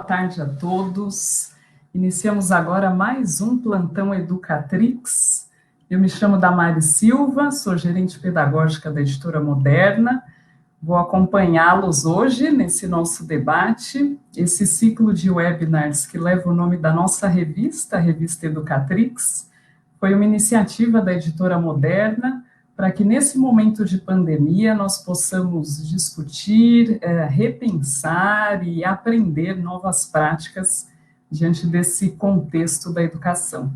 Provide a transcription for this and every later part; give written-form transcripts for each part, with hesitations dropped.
tarde a todos. Iniciamos agora mais um Plantão Educatrix. Eu me chamo Damares Silva, sou gerente pedagógica da Editora Moderna. Vou acompanhá-los hoje nesse nosso debate, esse ciclo de webinars que leva o nome da nossa revista, a Revista Educatrix. Foi uma iniciativa da Editora Moderna para que nesse momento de pandemia nós possamos discutir, repensar e aprender novas práticas diante desse contexto da educação.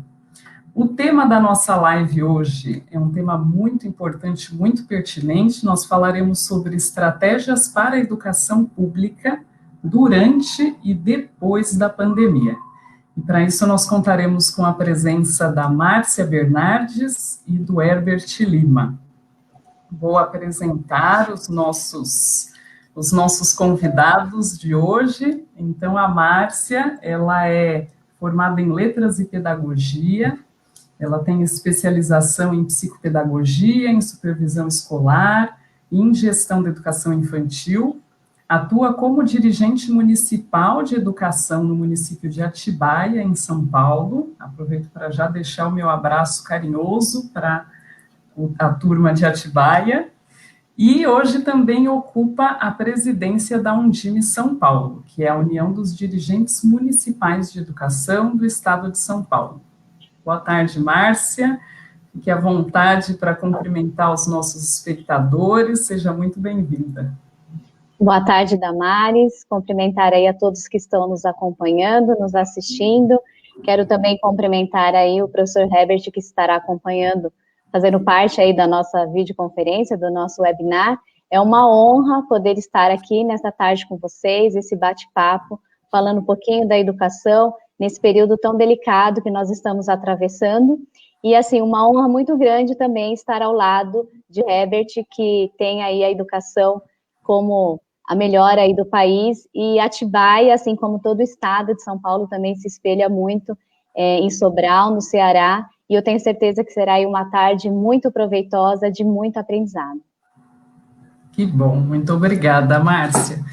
O tema da nossa live hoje é um tema muito importante, muito pertinente. Nós falaremos sobre estratégias para a educação pública durante e depois da pandemia. E para isso nós contaremos com a presença da Márcia Bernardes e do Herbert Lima. Vou apresentar os nossos convidados de hoje. Então, a Márcia, ela é formada em Letras e Pedagogia, ela tem especialização em Psicopedagogia, em Supervisão Escolar e em Gestão da Educação Infantil. Atua como dirigente municipal de educação no município de Atibaia, em São Paulo. Aproveito para já deixar o meu abraço carinhoso para a turma de Atibaia. E hoje também ocupa a presidência da Undime São Paulo, que é a União dos Dirigentes Municipais de Educação do Estado de São Paulo. Boa tarde, Márcia. Fique à vontade para cumprimentar os nossos espectadores. Seja muito bem-vinda. Boa tarde, Damares, cumprimentar aí a todos que estão nos acompanhando, nos assistindo. Quero também cumprimentar aí o professor Herbert, que estará acompanhando, fazendo parte aí da nossa videoconferência, do nosso webinar. É uma honra poder estar aqui nesta tarde com vocês, esse bate-papo, falando um pouquinho da educação, nesse período tão delicado que nós estamos atravessando. E, assim, uma honra muito grande também estar ao lado de Herbert, que tem aí a educação como a melhor aí do país, e Atibaia, assim como todo o estado de São Paulo, também se espelha muito em Sobral, no Ceará, e eu tenho certeza que será aí uma tarde muito proveitosa, de muito aprendizado. Que bom, muito obrigada, Márcia.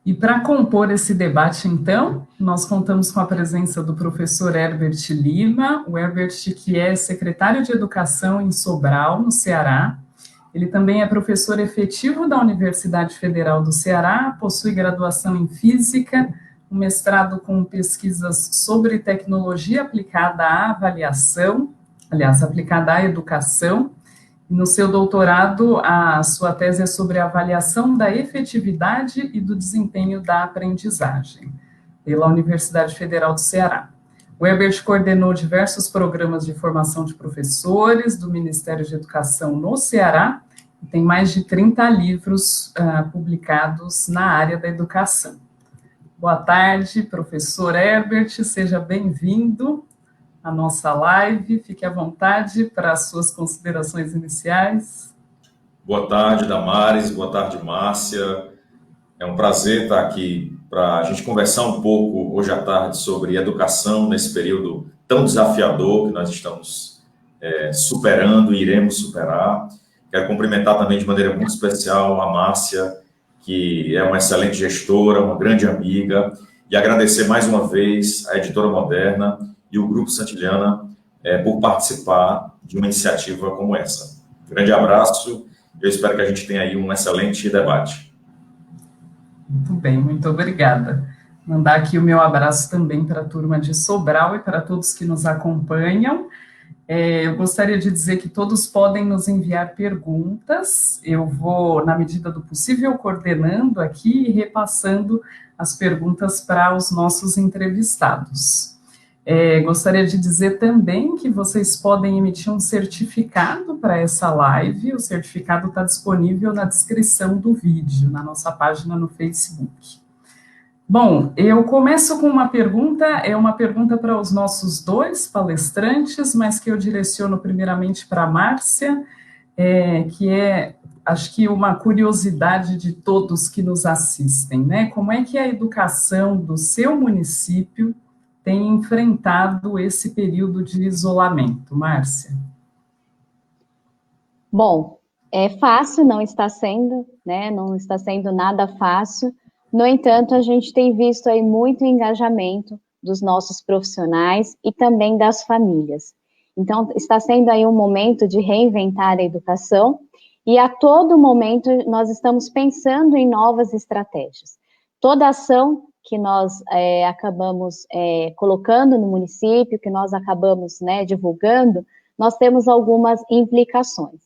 E para compor esse debate, então, nós contamos com a presença do professor Herbert Lima, o Herbert que é secretário de Educação em Sobral, no Ceará. Ele também é professor efetivo da Universidade Federal do Ceará, possui graduação em Física, um mestrado com pesquisas sobre tecnologia aplicada à avaliação, aliás, aplicada à educação. No seu doutorado, a sua tese é sobre a avaliação da efetividade e do desempenho da aprendizagem, pela Universidade Federal do Ceará. O Herbert coordenou diversos programas de formação de professores do Ministério de Educação no Ceará e tem mais de 30 livros publicados na área da educação. Boa tarde, professor Herbert, seja bem-vindo à nossa live. Fique à vontade para as suas considerações iniciais. Boa tarde, Damares, boa tarde, Márcia. É um prazer estar aqui para a gente conversar um pouco hoje à tarde sobre educação nesse período tão desafiador que nós estamos superando e iremos superar. Quero cumprimentar também de maneira muito especial a Márcia, que é uma excelente gestora, uma grande amiga, e agradecer mais uma vez à Editora Moderna e o Grupo Santillana por participar de uma iniciativa como essa. Grande abraço, eu espero que a gente tenha aí um excelente debate. Muito bem, muito obrigada. Mandar aqui o meu abraço também para a turma de Sobral e para todos que nos acompanham. Eu gostaria de dizer que todos podem nos enviar perguntas. Eu vou, na medida do possível, coordenando aqui e repassando as perguntas para os nossos entrevistados. Gostaria de dizer também que vocês podem emitir um certificado para essa live. O certificado está disponível na descrição do vídeo, na nossa página no Facebook. Bom, eu começo com uma pergunta, é uma pergunta para os nossos dois palestrantes, mas que eu direciono primeiramente para a Márcia, que é, acho que uma curiosidade de todos que nos assistem, né? Como é que a educação do seu município tem enfrentado esse período de isolamento, Márcia? Bom, é fácil, não está sendo, né? Não está sendo nada fácil. No entanto, a gente tem visto aí muito engajamento dos nossos profissionais e também das famílias. Então, está sendo aí um momento de reinventar a educação e a todo momento nós estamos pensando em novas estratégias. Toda ação que nós acabamos colocando no município, que nós acabamos divulgando, nós temos algumas implicações.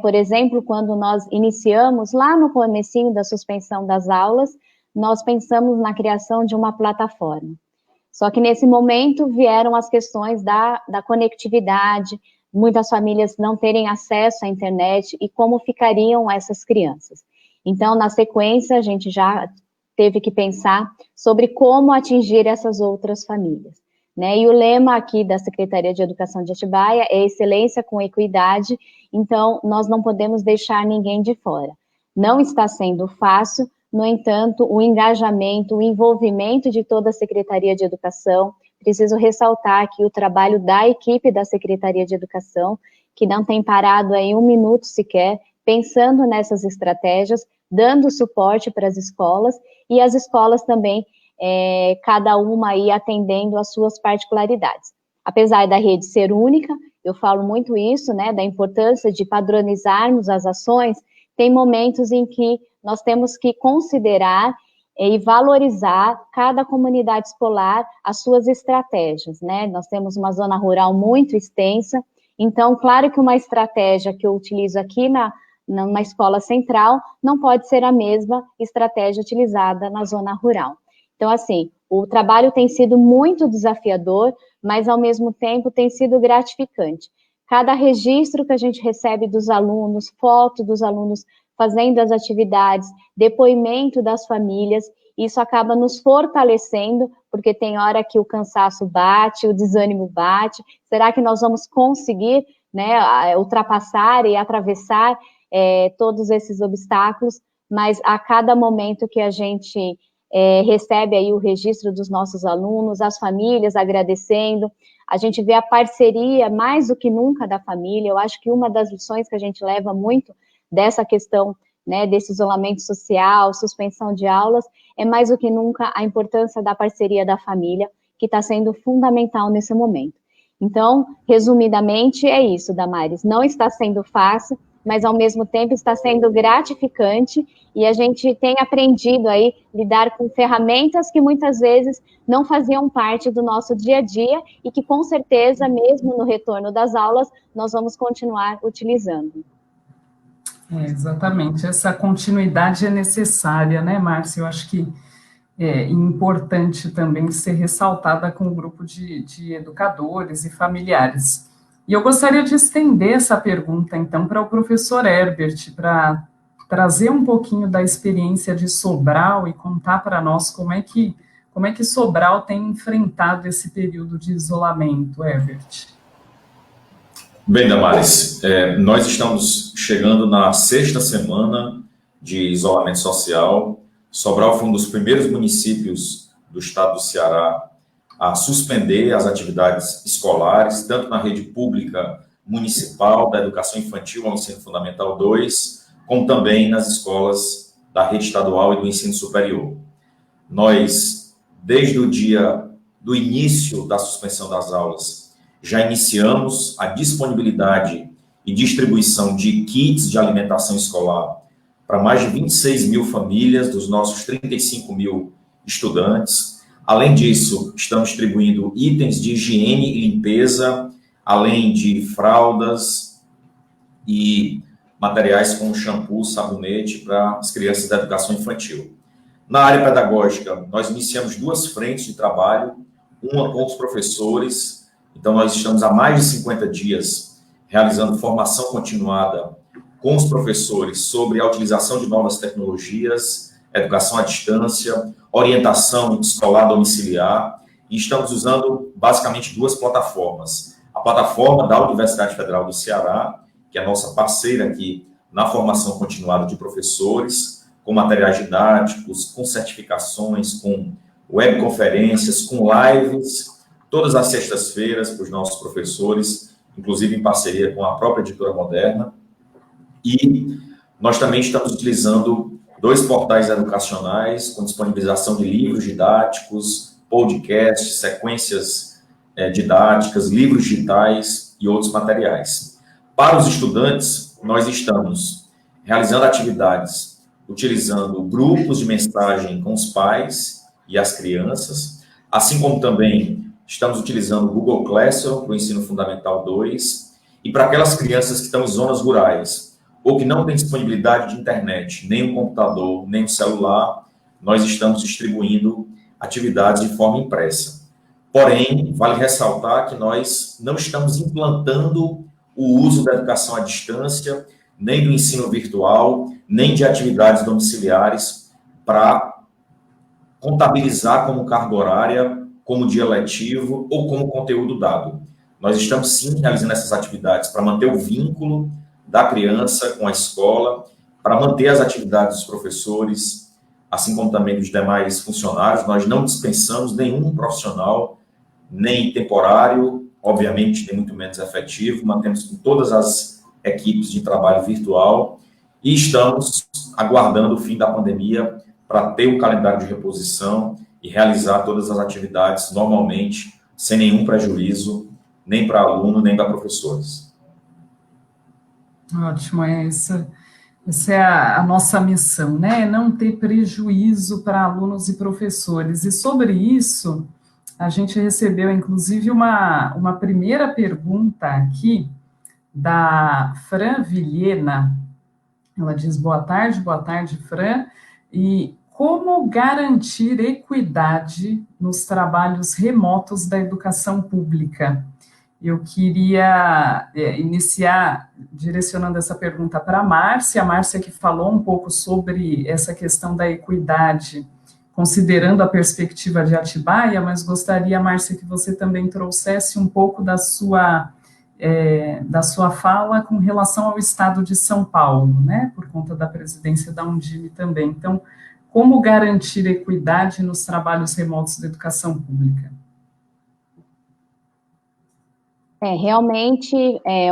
Por exemplo, quando nós iniciamos lá no comecinho da suspensão das aulas, nós pensamos na criação de uma plataforma. Só que nesse momento vieram as questões da conectividade, muitas famílias não terem acesso à internet e como ficariam essas crianças. Então, na sequência, a gente já teve que pensar sobre como atingir essas outras famílias. E o lema aqui da Secretaria de Educação de Atibaia é excelência com equidade, então nós não podemos deixar ninguém de fora. Não está sendo fácil, no entanto, o engajamento, o envolvimento de toda a Secretaria de Educação, preciso ressaltar aqui o trabalho da equipe da Secretaria de Educação, que não tem parado aí um minuto sequer, pensando nessas estratégias, dando suporte para as escolas, e as escolas também, cada uma aí atendendo às suas particularidades. Apesar da rede ser única, eu falo muito isso, da importância de padronizarmos as ações, tem momentos em que nós temos que considerar e valorizar cada comunidade escolar, as suas estratégias, Nós temos uma zona rural muito extensa, então, claro que uma estratégia que eu utilizo aqui numa escola central não pode ser a mesma estratégia utilizada na zona rural. Então, assim, o trabalho tem sido muito desafiador, mas, ao mesmo tempo, tem sido gratificante. Cada registro que a gente recebe dos alunos, foto dos alunos fazendo as atividades, depoimento das famílias, isso acaba nos fortalecendo, porque tem hora que o cansaço bate, o desânimo bate. Será que nós vamos conseguir ultrapassar e atravessar todos esses obstáculos? Mas a cada momento que a gente recebe aí o registro dos nossos alunos, as famílias agradecendo, a gente vê a parceria mais do que nunca da família. Eu acho que uma das lições que a gente leva muito dessa questão, desse isolamento social, suspensão de aulas, é mais do que nunca a importância da parceria da família, que está sendo fundamental nesse momento. Então, resumidamente, é isso, Damares, não está sendo fácil, mas ao mesmo tempo está sendo gratificante, e a gente tem aprendido aí lidar com ferramentas que muitas vezes não faziam parte do nosso dia a dia, e que com certeza, mesmo no retorno das aulas, nós vamos continuar utilizando. Exatamente, essa continuidade é necessária, Márcia? Eu acho que é importante também ser ressaltada com o grupo de educadores e familiares. E eu gostaria de estender essa pergunta, então, para o professor Herbert, para trazer um pouquinho da experiência de Sobral e contar para nós como é que Sobral tem enfrentado esse período de isolamento, Herbert. Bem, Damares, nós estamos chegando na 6ª semana de isolamento social. Sobral foi um dos primeiros municípios do estado do Ceará a suspender as atividades escolares, tanto na rede pública municipal, da educação infantil ao ensino fundamental 2, como também nas escolas da rede estadual e do ensino superior. Nós, desde o dia do início da suspensão das aulas, já iniciamos a disponibilidade e distribuição de kits de alimentação escolar para mais de 26 mil famílias dos nossos 35 mil estudantes. Além disso, estamos distribuindo itens de higiene e limpeza, além de fraldas e materiais como shampoo, sabonete para as crianças da educação infantil. Na área pedagógica, nós iniciamos 2 frentes de trabalho, uma com os professores. Então, nós estamos há mais de 50 dias realizando formação continuada com os professores sobre a utilização de novas tecnologias, educação à distância, orientação escolar domiciliar, e estamos usando basicamente 2 plataformas. A plataforma da Universidade Federal do Ceará, que é a nossa parceira aqui na formação continuada de professores, com materiais didáticos, com certificações, com webconferências, com lives, todas as sextas-feiras para os nossos professores, inclusive em parceria com a própria Editora Moderna. E nós também estamos utilizando o 2 portais educacionais com disponibilização de livros didáticos, podcasts, sequências didáticas, livros digitais e outros materiais. Para os estudantes, nós estamos realizando atividades utilizando grupos de mensagem com os pais e as crianças, assim como também estamos utilizando o Google Classroom para o ensino fundamental 2, e para aquelas crianças que estão em zonas rurais, ou que não têm disponibilidade de internet, nem um computador, nem um celular, nós estamos distribuindo atividades de forma impressa. Porém, vale ressaltar que nós não estamos implantando o uso da educação à distância, nem do ensino virtual, nem de atividades domiciliares para contabilizar como carga horária, como dia letivo ou como conteúdo dado. Nós estamos, sim, realizando essas atividades para manter o vínculo da criança com a escola, para manter as atividades dos professores, assim como também dos demais funcionários. Nós não dispensamos nenhum profissional, nem temporário, obviamente, nem muito menos efetivo. Mantemos com todas as equipes de trabalho virtual e estamos aguardando o fim da pandemia para ter um calendário de reposição e realizar todas as atividades normalmente, sem nenhum prejuízo, nem para aluno, nem para professores. Ótimo, essa é a nossa missão, né? Não ter prejuízo para alunos e professores. E sobre isso, a gente recebeu, inclusive, uma primeira pergunta aqui, da Fran Vilhena. Ela diz: boa tarde, Fran. E como garantir equidade nos trabalhos remotos da educação pública? Eu queria iniciar direcionando essa pergunta para a Márcia que falou um pouco sobre essa questão da equidade, considerando a perspectiva de Atibaia, mas gostaria, Márcia, que você também trouxesse um pouco da sua fala com relação ao estado de São Paulo, né, por conta da presidência da Undime também. Então, como garantir equidade nos trabalhos remotos da educação pública? Realmente,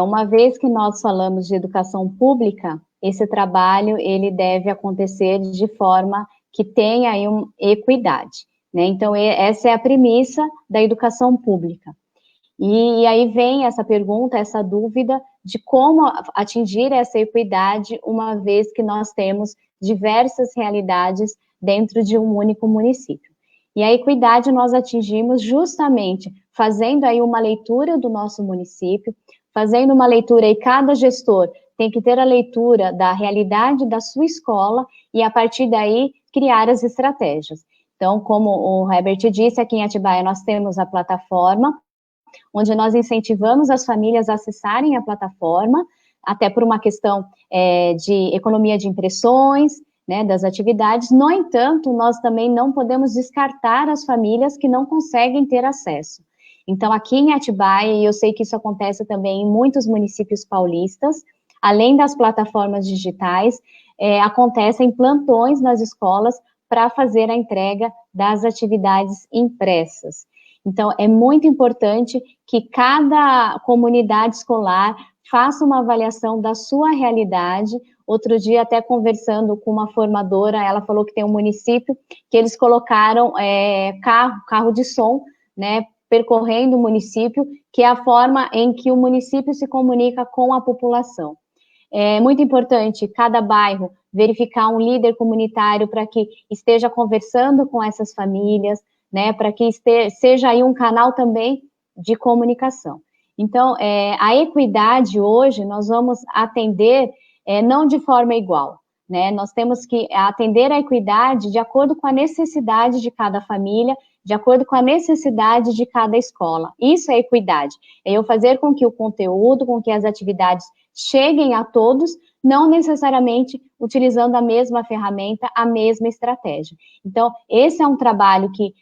uma vez que nós falamos de educação pública, esse trabalho, ele deve acontecer de forma que tenha aí uma equidade, né? Então, essa é a premissa da educação pública. E aí vem essa pergunta, essa dúvida de como atingir essa equidade, uma vez que nós temos diversas realidades dentro de um único município. E a equidade nós atingimos justamente fazendo aí uma leitura do nosso município, fazendo uma leitura, e cada gestor tem que ter a leitura da realidade da sua escola, e a partir daí criar as estratégias. Então, como o Herbert disse, aqui em Atibaia nós temos a plataforma, onde nós incentivamos as famílias a acessarem a plataforma, até por uma questão de economia de impressões, né, das atividades. No entanto, nós também não podemos descartar as famílias que não conseguem ter acesso. Então, aqui em Atibaia, e eu sei que isso acontece também em muitos municípios paulistas, além das plataformas digitais, acontecem plantões nas escolas para fazer a entrega das atividades impressas. Então, é muito importante que cada comunidade escolar faça uma avaliação da sua realidade. Outro dia, até conversando com uma formadora, ela falou que tem um município que eles colocaram carro de som, né, percorrendo o município, que é a forma em que o município se comunica com a população. É muito importante cada bairro verificar um líder comunitário para que esteja conversando com essas famílias, né, para que seja aí um canal também de comunicação. Então, a equidade hoje, nós vamos atender não de forma igual, né, nós temos que atender a equidade de acordo com a necessidade de cada família, de acordo com a necessidade de cada escola. Isso é equidade, é eu fazer com que o conteúdo, com que as atividades cheguem a todos, não necessariamente utilizando a mesma ferramenta, a mesma estratégia. Então, esse é um trabalho que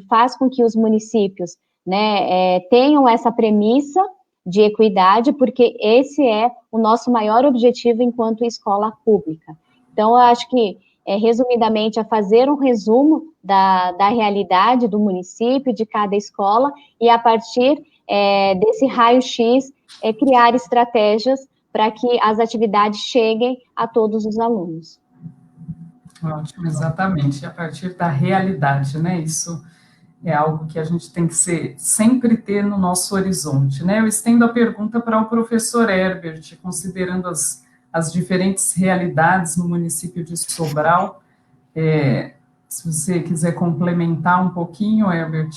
faz com que os municípios, né, tenham essa premissa de equidade, porque esse é o nosso maior objetivo enquanto escola pública. Então, eu acho que, resumidamente, é fazer um resumo da realidade do município, de cada escola, e a partir desse raio-x, criar estratégias para que as atividades cheguem a todos os alunos. Ótimo, exatamente, a partir da realidade, né? Isso é algo que a gente tem que sempre ter no nosso horizonte, né? Eu estendo a pergunta para o professor Herbert, considerando as diferentes realidades no município de Sobral. Se você quiser complementar um pouquinho, Herbert.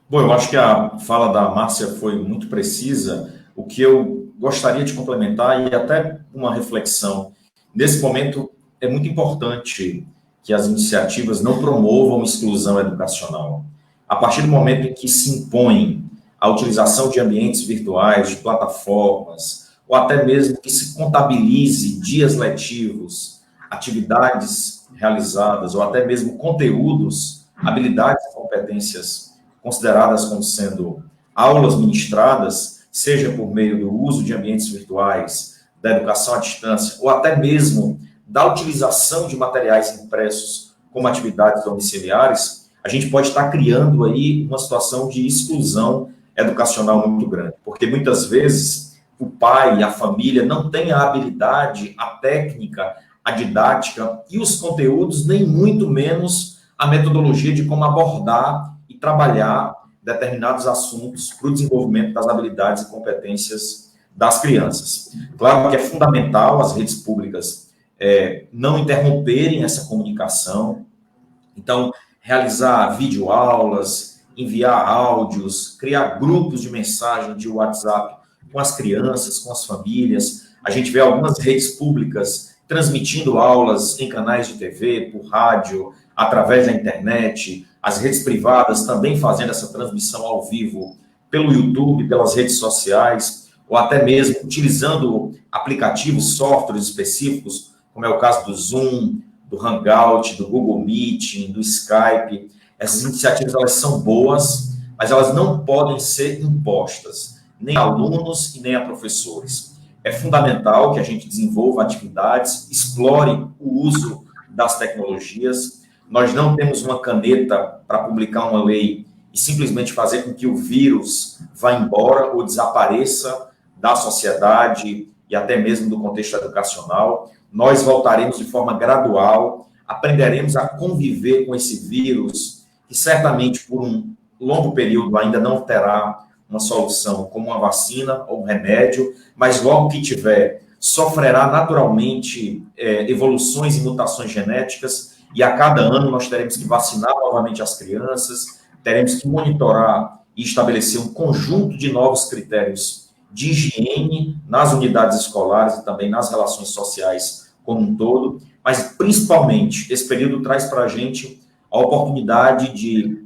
Bom, eu acho que a fala da Márcia foi muito precisa. O que eu gostaria de complementar e até uma reflexão. Nesse momento, é muito importante que as iniciativas não promovam exclusão educacional. A partir do momento em que se impõe a utilização de ambientes virtuais, de plataformas, ou até mesmo que se contabilize dias letivos, atividades realizadas, ou até mesmo conteúdos, habilidades e competências consideradas como sendo aulas ministradas, seja por meio do uso de ambientes virtuais, da educação à distância, ou até mesmo da utilização de materiais impressos como atividades domiciliares, a gente pode estar criando aí uma situação de exclusão educacional muito grande, porque muitas vezes o pai e a família não têm a habilidade, a técnica, a didática e os conteúdos, nem muito menos a metodologia de como abordar e trabalhar determinados assuntos para o desenvolvimento das habilidades e competências das crianças. Claro que é fundamental as redes públicas não interromperem essa comunicação, então, realizar videoaulas, enviar áudios, criar grupos de mensagem de WhatsApp com as crianças, com as famílias. A gente vê algumas redes públicas transmitindo aulas em canais de TV, por rádio, através da internet, as redes privadas também fazendo essa transmissão ao vivo pelo YouTube, pelas redes sociais, ou até mesmo utilizando aplicativos, softwares específicos, como é o caso do Zoom, do Hangout, do Google Meet, do Skype. Essas iniciativas, elas são boas, mas elas não podem ser impostas, nem a alunos e nem a professores. É fundamental que a gente desenvolva atividades, explore o uso das tecnologias. Nós não temos uma caneta para publicar uma lei e simplesmente fazer com que o vírus vá embora ou desapareça da sociedade e até mesmo do contexto educacional. Nós voltaremos de forma gradual, aprenderemos a conviver com esse vírus, que certamente por um longo período ainda não terá uma solução como uma vacina ou um remédio, mas logo que tiver, sofrerá naturalmente evoluções e mutações genéticas, e a cada ano nós teremos que vacinar novamente as crianças, teremos que monitorar e estabelecer um conjunto de novos critérios de higiene nas unidades escolares e também nas relações sociais como um todo, mas principalmente esse período traz para a gente a oportunidade de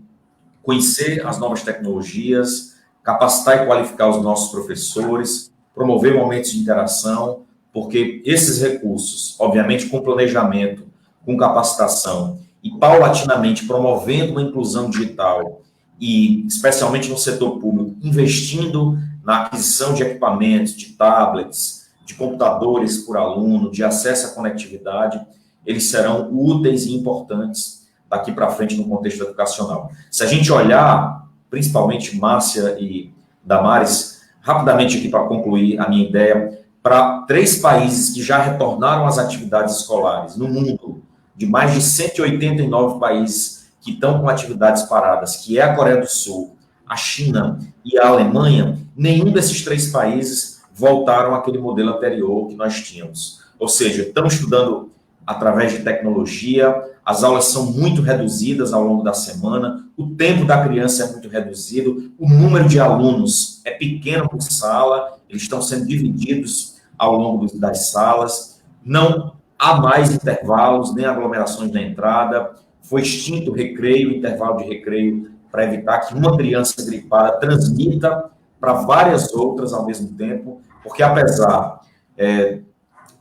conhecer as novas tecnologias, capacitar e qualificar os nossos professores, promover momentos de interação, porque esses recursos, obviamente com planejamento, com capacitação e paulatinamente promovendo uma inclusão digital e especialmente no setor público, investindo na aquisição de equipamentos, de tablets, de computadores por aluno, de acesso à conectividade, eles serão úteis e importantes daqui para frente no contexto educacional. Se a gente olhar, principalmente Márcia e Damares, rapidamente aqui para concluir a minha ideia, para 3 países que já retornaram às atividades escolares no mundo, de mais de 189 países que estão com atividades paradas, que é a Coreia do Sul, a China e a Alemanha, nenhum desses 3 países voltaram àquele modelo anterior que nós tínhamos. Ou seja, estão estudando através de tecnologia, as aulas são muito reduzidas ao longo da semana, o tempo da criança é muito reduzido, o número de alunos é pequeno por sala, eles estão sendo divididos ao longo das salas, não há mais intervalos, nem aglomerações na entrada, foi extinto o recreio, o intervalo de recreio, para evitar que uma criança gripada transmita para várias outras ao mesmo tempo, porque apesar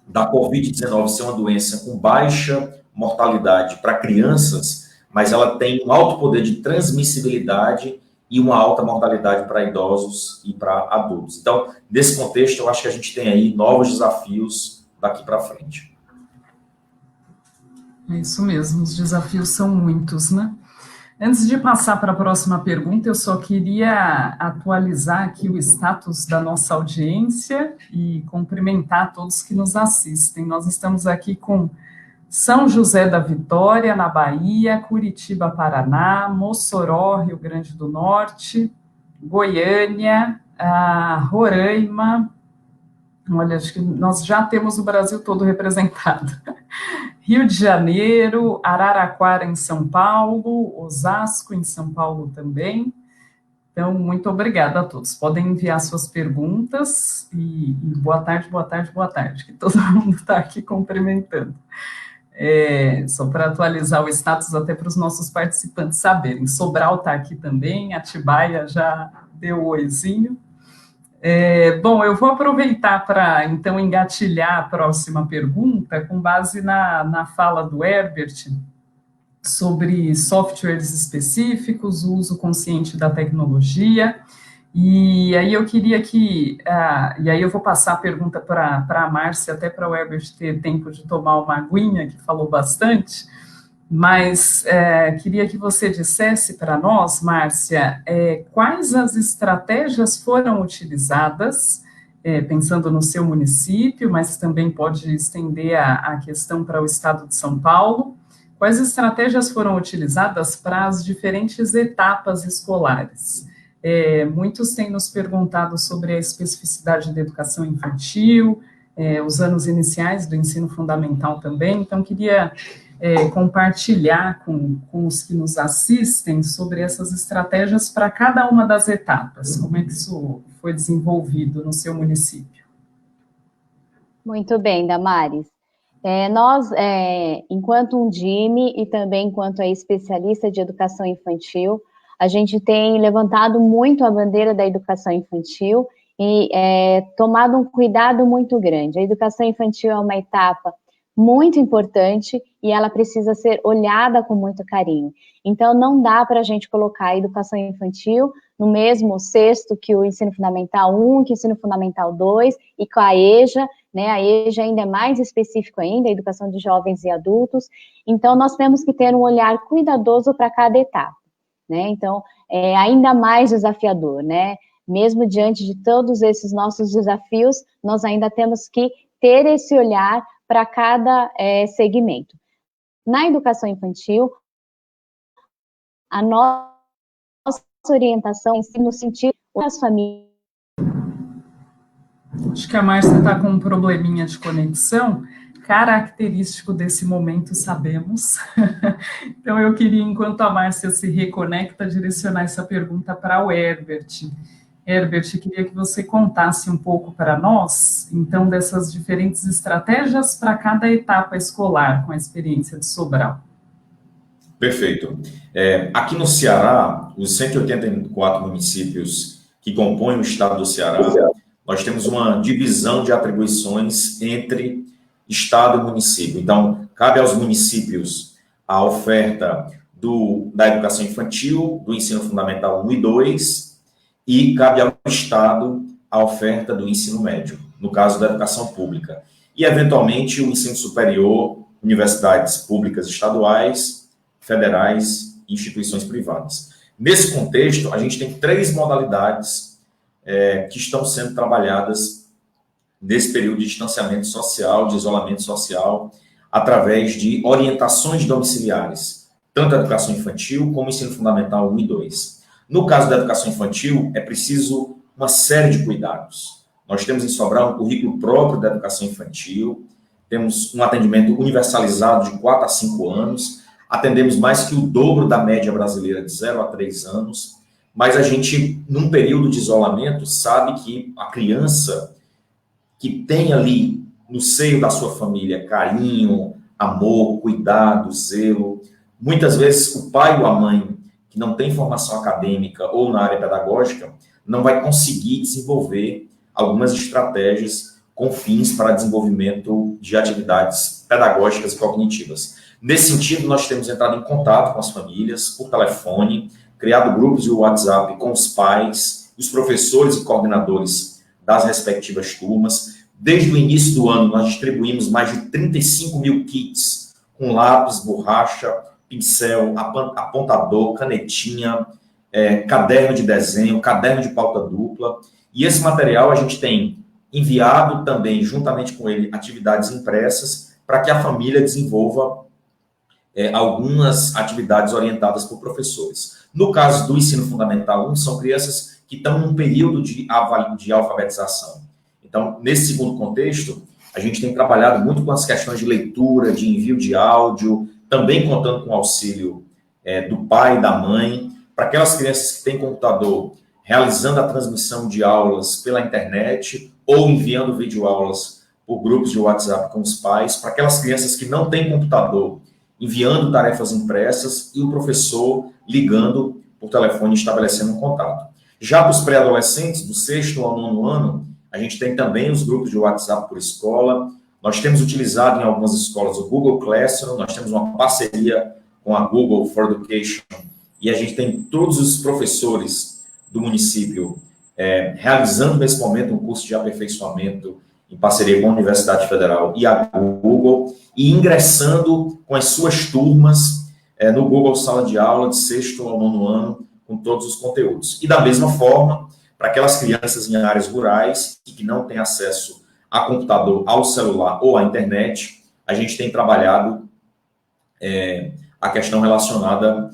da Covid-19 ser uma doença com baixa mortalidade para crianças, mas ela tem um alto poder de transmissibilidade e uma alta mortalidade para idosos e para adultos. Então, nesse contexto, eu acho que a gente tem aí novos desafios daqui para frente. É isso mesmo, os desafios são muitos, né? Antes de passar para a próxima pergunta, eu só queria atualizar aqui o status da nossa audiência e cumprimentar todos que nos assistem. Nós estamos aqui com São José da Vitória, na Bahia, Curitiba, Paraná, Mossoró, Rio Grande do Norte, Goiânia, Roraima. Olha, acho que nós já temos o Brasil todo representado. Rio de Janeiro, Araraquara, em São Paulo, Osasco, em São Paulo também. Então, muito obrigada a todos. Podem enviar suas perguntas e boa tarde, boa tarde, boa tarde, que todo mundo está aqui cumprimentando. Só para atualizar o status até para os nossos participantes saberem. Sobral está aqui também, Atibaia já deu o oizinho. Bom, eu vou aproveitar para, então, engatilhar a próxima pergunta com base na fala do Herbert sobre softwares específicos, o uso consciente da tecnologia, e aí eu queria que, e aí eu vou passar a pergunta para a Márcia, até para o Herbert ter tempo de tomar uma aguinha, que falou bastante, mas queria que você dissesse para nós, Márcia, quais as estratégias foram utilizadas, pensando no seu município, mas também pode estender a questão para o estado de São Paulo, quais estratégias foram utilizadas para as diferentes etapas escolares? Muitos têm nos perguntado sobre a especificidade da educação infantil, os anos iniciais do ensino fundamental também, então queria compartilhar com os que nos assistem sobre essas estratégias para cada uma das etapas, como é que isso foi desenvolvido no seu município. Muito bem, Damares. Nós, enquanto um DIME e também enquanto especialista de educação infantil, a gente tem levantado muito a bandeira da educação infantil e tomado um cuidado muito grande. A educação infantil é uma etapa muito importante e ela precisa ser olhada com muito carinho. Então, não dá para a gente colocar a educação infantil no mesmo cesto que o ensino fundamental 1, que o ensino fundamental 2 e com a EJA, né? A EJA ainda é mais específico ainda, a educação de jovens e adultos. Então, nós temos que ter um olhar cuidadoso para cada etapa, né? Então, é ainda mais desafiador, né? Mesmo diante de todos esses nossos desafios, nós ainda temos que ter esse olhar para cada segmento. Na educação infantil, a nossa orientação no sentido das famílias. Acho que a Márcia está com um probleminha de conexão, característico desse momento, sabemos. Então, eu queria, enquanto a Márcia se reconecta, direcionar essa pergunta para o Herbert. Herbert, queria que você contasse um pouco para nós, então, dessas diferentes estratégias para cada etapa escolar, com a experiência de Sobral. Perfeito. Aqui no Ceará, os 184 municípios que compõem o estado do Ceará, nós temos uma divisão de atribuições entre estado e município. Então, cabe aos municípios a oferta da educação infantil, do ensino fundamental 1 e 2, e cabe ao estado a oferta do ensino médio, no caso da educação pública. E, eventualmente, o ensino superior, universidades públicas estaduais, federais e instituições privadas. Nesse contexto, a gente tem 3 modalidades que estão sendo trabalhadas nesse período de distanciamento social, de isolamento social, através de orientações domiciliares, tanto a educação infantil como o ensino fundamental 1 e 2. No caso da educação infantil, é preciso uma série de cuidados. Nós temos em Sobral um currículo próprio da educação infantil, temos um atendimento universalizado de 4 a 5 anos, atendemos mais que o dobro da média brasileira de 0 a 3 anos, mas a gente, num período de isolamento, sabe que a criança que tem ali no seio da sua família carinho, amor, cuidado, zelo, muitas vezes o pai ou a mãe que não tem formação acadêmica ou na área pedagógica não vai conseguir desenvolver algumas estratégias com fins para desenvolvimento de atividades pedagógicas e cognitivas. Nesse sentido, nós temos entrado em contato com as famílias por telefone, criado grupos de WhatsApp com os pais, os professores e coordenadores das respectivas turmas. Desde o início do ano, nós distribuímos mais de 35 mil kits com lápis, borracha, pincel, apontador, canetinha, caderno de desenho, caderno de pauta dupla. E esse material a gente tem enviado também, juntamente com ele, atividades impressas para que a família desenvolva algumas atividades orientadas por professores. No caso do ensino fundamental 1, são crianças que estão num período de alfabetização. Então, nesse segundo contexto, a gente tem trabalhado muito com as questões de leitura, de envio de áudio, também contando com o auxílio do pai e da mãe, para aquelas crianças que têm computador, realizando a transmissão de aulas pela internet ou enviando videoaulas por grupos de WhatsApp com os pais, para aquelas crianças que não têm computador, enviando tarefas impressas e o professor ligando por telefone e estabelecendo um contato. Já para os pré-adolescentes, do 6º ao 9º ano, a gente tem também os grupos de WhatsApp por escola. Nós temos utilizado em algumas escolas o Google Classroom, nós temos uma parceria com a Google for Education, e a gente tem todos os professores do município realizando nesse momento um curso de aperfeiçoamento em parceria com a Universidade Federal e a Google, e ingressando com as suas turmas no Google Sala de Aula de 6º ao 9º ano, com todos os conteúdos. E da mesma forma, para aquelas crianças em áreas rurais e que não têm acesso a computador, ao celular ou à internet, a gente tem trabalhado a questão relacionada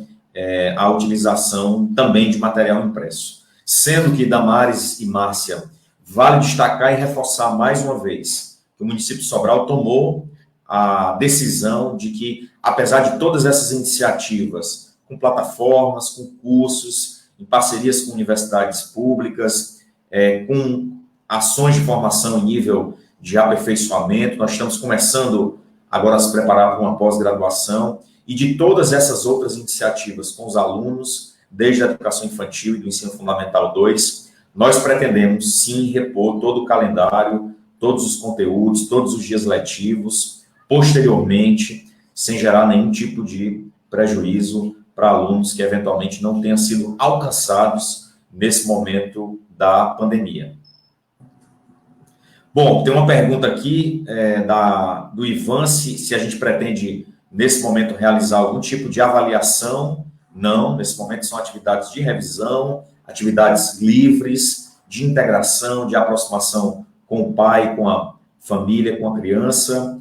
à utilização também de material impresso. Sendo que Damares e Márcia, vale destacar e reforçar mais uma vez que o município de Sobral tomou a decisão de que, apesar de todas essas iniciativas, com plataformas, com cursos, em parcerias com universidades públicas, com ações de formação em nível de aperfeiçoamento, nós estamos começando agora a se preparar para uma pós-graduação, e de todas essas outras iniciativas com os alunos, desde a educação infantil e do ensino fundamental 2, nós pretendemos sim repor todo o calendário, todos os conteúdos, todos os dias letivos, posteriormente, sem gerar nenhum tipo de prejuízo para alunos que eventualmente não tenham sido alcançados nesse momento da pandemia. Bom, tem uma pergunta aqui do Ivan, se a gente pretende, nesse momento, realizar algum tipo de avaliação. Não, nesse momento são atividades de revisão, atividades livres, de integração, de aproximação com o pai, com a família, com a criança.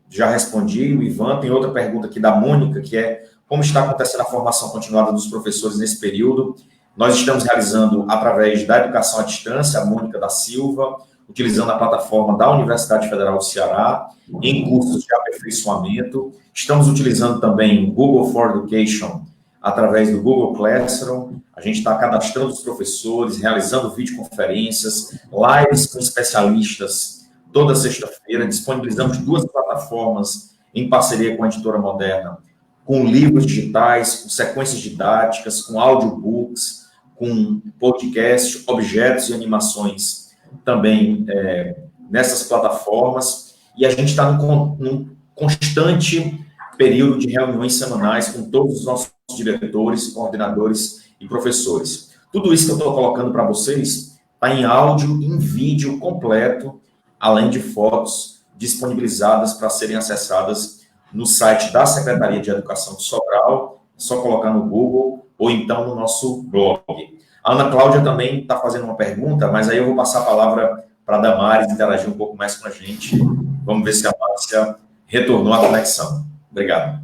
Já respondi, o Ivan. Tem outra pergunta aqui da Mônica, que é como está acontecendo a formação continuada dos professores nesse período. Nós estamos realizando através da educação à distância, a Mônica da Silva, utilizando a plataforma da Universidade Federal do Ceará, em cursos de aperfeiçoamento. Estamos utilizando também o Google for Education, através do Google Classroom. A gente está cadastrando os professores, realizando videoconferências, lives com especialistas toda sexta-feira. Disponibilizamos 2 plataformas em parceria com a Editora Moderna, com livros digitais, com sequências didáticas, com audiobooks, com podcast, objetos e animações também nessas plataformas. E a gente está num constante período de reuniões semanais com todos os nossos diretores, coordenadores e professores. Tudo isso que eu estou colocando para vocês está em áudio, em vídeo completo, além de fotos disponibilizadas para serem acessadas no site da Secretaria de Educação de Sobral. É só colocar no Google ou então no nosso blog. A Ana Cláudia também está fazendo uma pergunta, mas aí eu vou passar a palavra para a Damares interagir um pouco mais com a gente. Vamos ver se a Márcia retornou à conexão. Obrigado.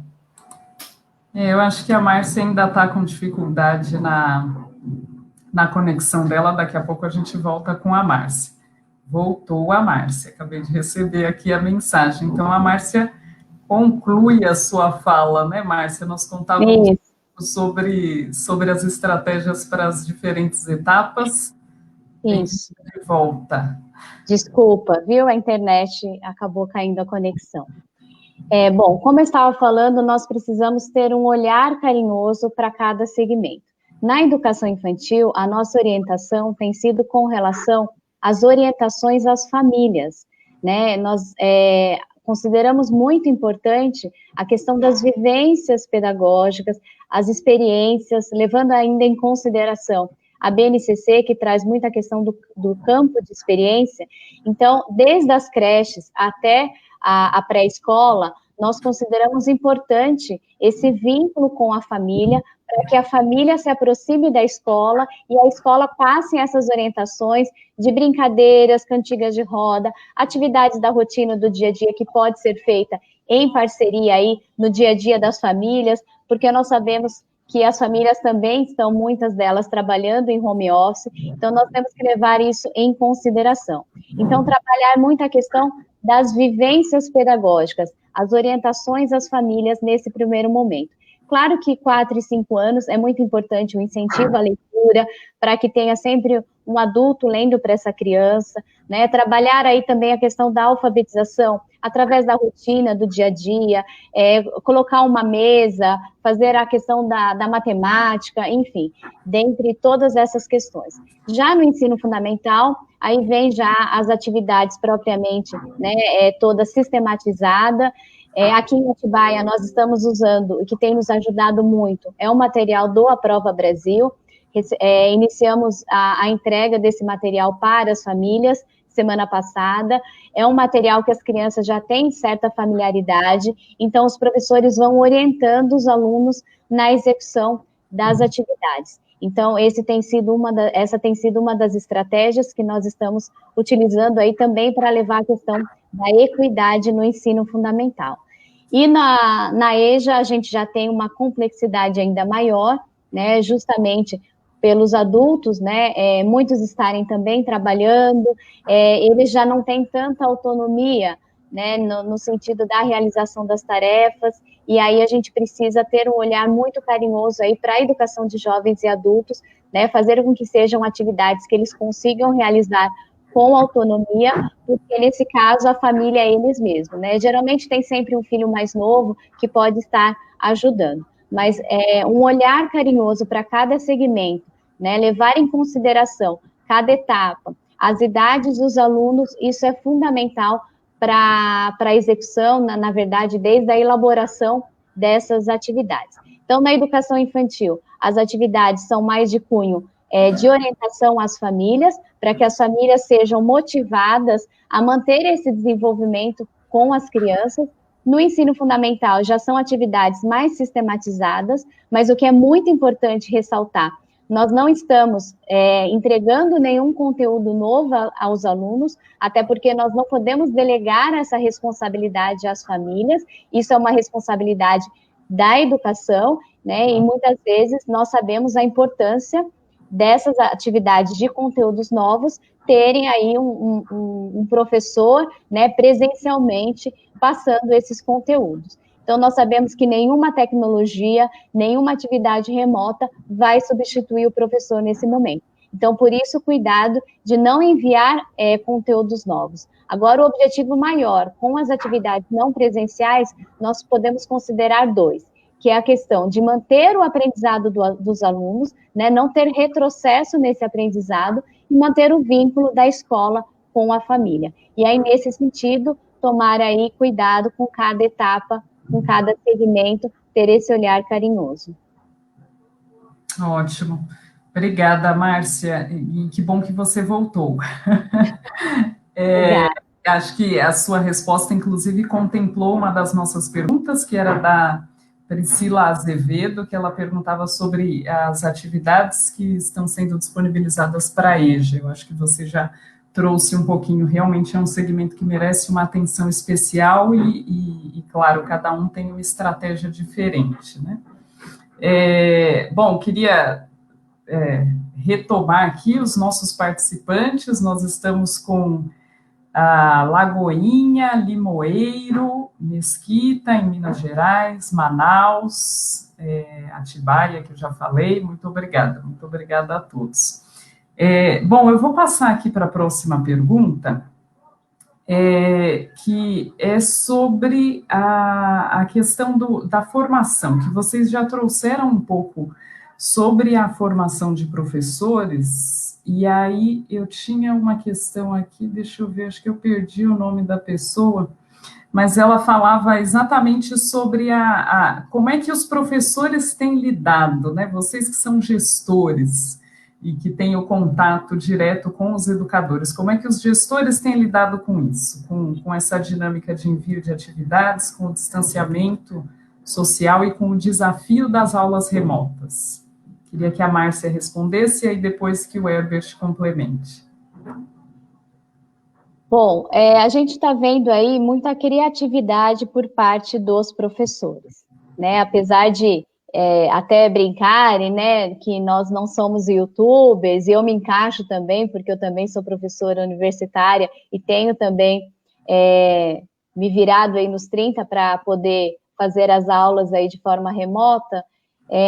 Eu acho que a Márcia ainda está com dificuldade na conexão dela. Daqui a pouco a gente volta com a Márcia. Voltou a Márcia. Acabei de receber aqui a mensagem. Então, a Márcia conclui a sua fala, né, Márcia? Nós contávamos sobre as estratégias para as diferentes etapas. Isso. De volta. Desculpa, viu? A internet acabou caindo a conexão. Bom, como eu estava falando, nós precisamos ter um olhar carinhoso para cada segmento. Na educação infantil, a nossa orientação tem sido com relação às orientações às famílias, né? Nós consideramos muito importante a questão das vivências pedagógicas, as experiências, levando ainda em consideração a BNCC, que traz muita questão do campo de experiência. Então, desde as creches até a pré-escola, nós consideramos importante esse vínculo com a família para que a família se aproxime da escola e a escola passe essas orientações de brincadeiras, cantigas de roda, atividades da rotina do dia a dia que pode ser feita em parceria aí no dia a dia das famílias, porque nós sabemos que as famílias também estão, muitas delas, trabalhando em home office, então nós temos que levar isso em consideração. Então, trabalhar muito a questão das vivências pedagógicas, as orientações às famílias nesse primeiro momento. Claro que 4 e 5 anos é muito importante o incentivo à leitura, para que tenha sempre um adulto lendo para essa criança, né? Trabalhar aí também a questão da alfabetização, através da rotina, do dia a dia, colocar uma mesa, fazer a questão da matemática, enfim, dentre todas essas questões. Já no ensino fundamental, aí vem já as atividades propriamente, né, toda sistematizada. Aqui em Atibaia, nós estamos usando, e que tem nos ajudado muito, é o material do Aprova Brasil. Iniciamos a entrega desse material para as famílias semana passada. É um material que as crianças já têm certa familiaridade, então os professores vão orientando os alunos na execução das atividades. Então, essa tem sido uma das estratégias que nós estamos utilizando aí também para levar a questão da equidade no ensino fundamental. E na EJA, a gente já tem uma complexidade ainda maior, né, justamente pelos adultos, né, muitos estarem também trabalhando, eles já não têm tanta autonomia, né, no sentido da realização das tarefas, e aí a gente precisa ter um olhar muito carinhoso aí para a educação de jovens e adultos, né, fazer com que sejam atividades que eles consigam realizar com autonomia, porque nesse caso a família é eles mesmos, né, geralmente tem sempre um filho mais novo que pode estar ajudando, mas um olhar carinhoso para cada segmento, né, levar em consideração cada etapa, as idades dos alunos, isso é fundamental para a execução, na verdade, desde a elaboração dessas atividades. Então, na educação infantil, as atividades são mais de cunho de orientação às famílias, para que as famílias sejam motivadas a manter esse desenvolvimento com as crianças. No ensino fundamental, já são atividades mais sistematizadas, mas o que é muito importante ressaltar, nós não estamos entregando nenhum conteúdo novo aos alunos, até porque nós não podemos delegar essa responsabilidade às famílias, isso é uma responsabilidade da educação, né, e muitas vezes nós sabemos a importância dessas atividades de conteúdos novos terem aí um professor, né, presencialmente passando esses conteúdos. Então, nós sabemos que nenhuma tecnologia, nenhuma atividade remota vai substituir o professor nesse momento. Então, por isso, cuidado de não enviar conteúdos novos. Agora, o objetivo maior, com as atividades não presenciais, nós podemos considerar 2, que é a questão de manter o aprendizado dos alunos, né, não ter retrocesso nesse aprendizado e manter o vínculo da escola com a família. E aí, nesse sentido, tomar aí cuidado com cada etapa, com cada segmento, ter esse olhar carinhoso. Ótimo. Obrigada, Márcia, e que bom que você voltou. Acho que a sua resposta, inclusive, contemplou uma das nossas perguntas, que era da Priscila Azevedo, que ela perguntava sobre as atividades que estão sendo disponibilizadas para a EJA. Eu acho que você já trouxe um pouquinho, realmente é um segmento que merece uma atenção especial e claro, cada um tem uma estratégia diferente, né? Bom, queria retomar aqui os nossos participantes. Nós estamos com a Lagoinha, Limoeiro, Mesquita, em Minas Gerais, Manaus, Atibaia, que eu já falei. Muito obrigada a todos. Bom, eu vou passar aqui para a próxima pergunta, que é sobre a questão da formação, que vocês já trouxeram um pouco sobre a formação de professores, e aí eu tinha uma questão aqui, deixa eu ver, acho que eu perdi o nome da pessoa, mas ela falava exatamente sobre como é que os professores têm lidado, né? Vocês que são gestores e que têm o contato direto com os educadores, como é que os gestores têm lidado com isso, com essa dinâmica de envio de atividades, com o distanciamento social e com o desafio das aulas remotas? Queria que a Márcia respondesse e aí depois que o Herbert complemente. Bom, a gente está vendo aí muita criatividade por parte dos professores, né? Apesar de até brincarem, né, que nós não somos YouTubers, e eu me encaixo também, porque eu também sou professora universitária e tenho também me virado aí nos 30 para poder fazer as aulas aí de forma remota.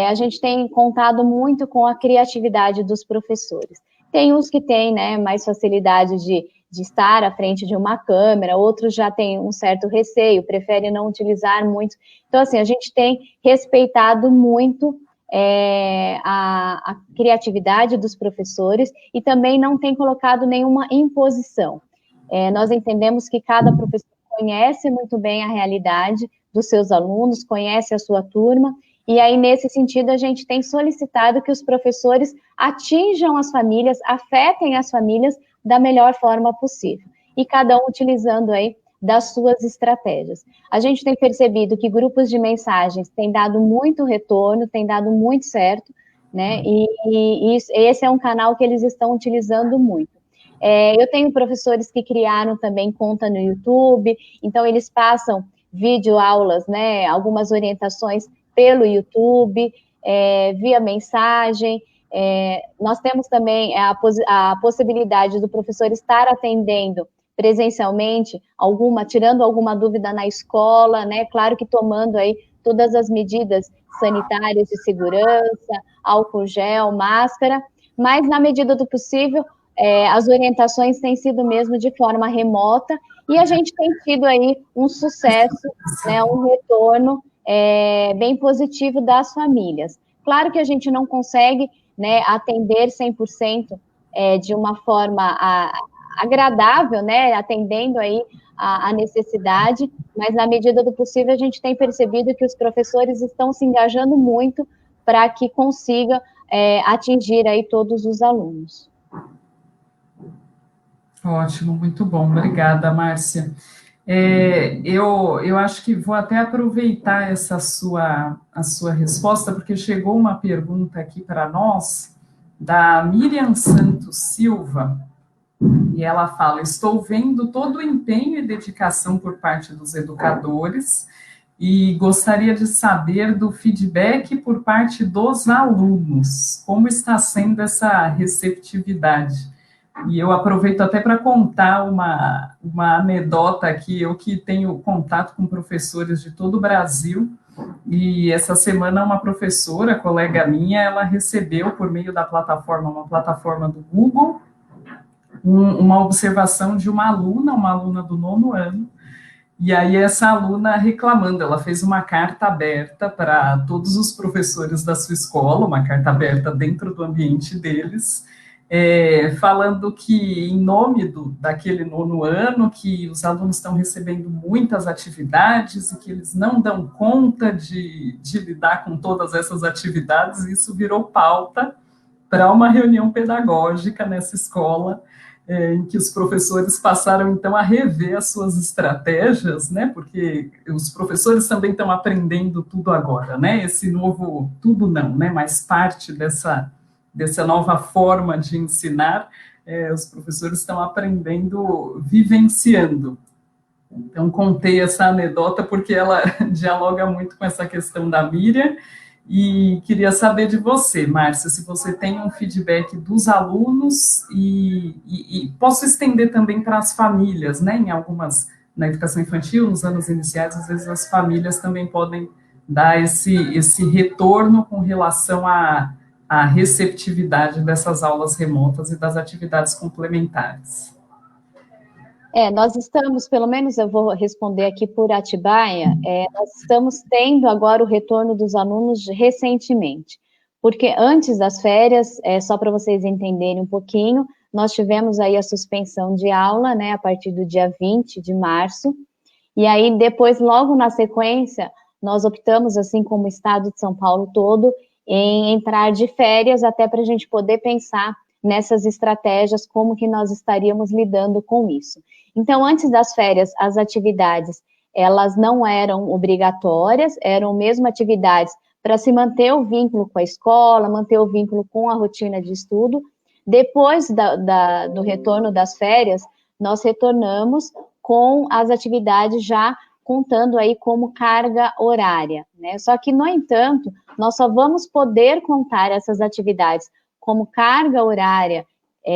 A gente tem contado muito com a criatividade dos professores. Tem uns que têm, né, mais facilidade de estar à frente de uma câmera, outros já têm um certo receio, preferem não utilizar muito. Então, assim, a gente tem respeitado muito a criatividade dos professores e também não tem colocado nenhuma imposição. Nós entendemos que cada professor conhece muito bem a realidade dos seus alunos, conhece a sua turma, e aí, nesse sentido, a gente tem solicitado que os professores atinjam as famílias, afetem as famílias da melhor forma possível, e cada um utilizando aí das suas estratégias. A gente tem percebido que grupos de mensagens têm dado muito retorno, têm dado muito certo, né, e esse é um canal que eles estão utilizando muito. Eu tenho professores que criaram também conta no YouTube, então eles passam videoaulas, né, algumas orientações pelo YouTube, via mensagem. Nós temos também a possibilidade do professor estar atendendo presencialmente, tirando alguma dúvida na escola, né? Claro que tomando aí todas as medidas sanitárias de segurança, álcool gel, máscara, mas na medida do possível, as orientações têm sido mesmo de forma remota, e a gente tem tido aí um sucesso, né, um retorno bem positivo das famílias. Claro que a gente não consegue, né, atender 100% de uma forma agradável, né, atendendo aí a necessidade, mas na medida do possível a gente tem percebido que os professores estão se engajando muito para que consiga atingir aí todos os alunos. Ótimo, muito bom, obrigada, Márcia. Eu acho que vou até aproveitar a sua resposta, porque chegou uma pergunta aqui para nós, da Miriam Santos Silva, e ela fala: estou vendo todo o empenho e dedicação por parte dos educadores e gostaria de saber do feedback por parte dos alunos, como está sendo essa receptividade. E eu aproveito até para contar uma anedota aqui, eu que tenho contato com professores de todo o Brasil, e essa semana uma professora, colega minha, ela recebeu por meio da plataforma, uma plataforma do Google, uma observação de uma aluna do 9º ano, e aí essa aluna reclamando, ela fez uma carta aberta para todos os professores da sua escola, uma carta aberta dentro do ambiente deles, falando que, em nome daquele 9º ano, que os alunos estão recebendo muitas atividades e que eles não dão conta de lidar com todas essas atividades, e isso virou pauta para uma reunião pedagógica nessa escola, em que os professores passaram, então, a rever as suas estratégias, né, porque os professores também estão aprendendo tudo agora, né, esse novo, tudo não, né, mas parte dessa nova forma de ensinar, os professores estão aprendendo, vivenciando. Então, contei essa anedota porque ela dialoga muito com essa questão da Miriam, e queria saber de você, Márcia, se você tem um feedback dos alunos e posso estender também para as famílias, né, na educação infantil, nos anos iniciais, às vezes as famílias também podem dar esse retorno com relação à receptividade dessas aulas remotas e das atividades complementares. Nós estamos, pelo menos eu vou responder aqui por Atibaia, nós estamos tendo agora o retorno dos alunos recentemente, porque antes das férias, só para vocês entenderem um pouquinho, nós tivemos aí a suspensão de aula, né, a partir do dia 20 de março, e aí depois, logo na sequência, nós optamos, assim como o estado de São Paulo todo, em entrar de férias, até para a gente poder pensar nessas estratégias, como que nós estaríamos lidando com isso. Então, antes das férias, as atividades, elas não eram obrigatórias, eram mesmo atividades para se manter o vínculo com a escola, manter o vínculo com a rotina de estudo. Depois do retorno das férias, nós retornamos com as atividades já contando aí como carga horária, né? Só que, no entanto, nós só vamos poder contar essas atividades como carga horária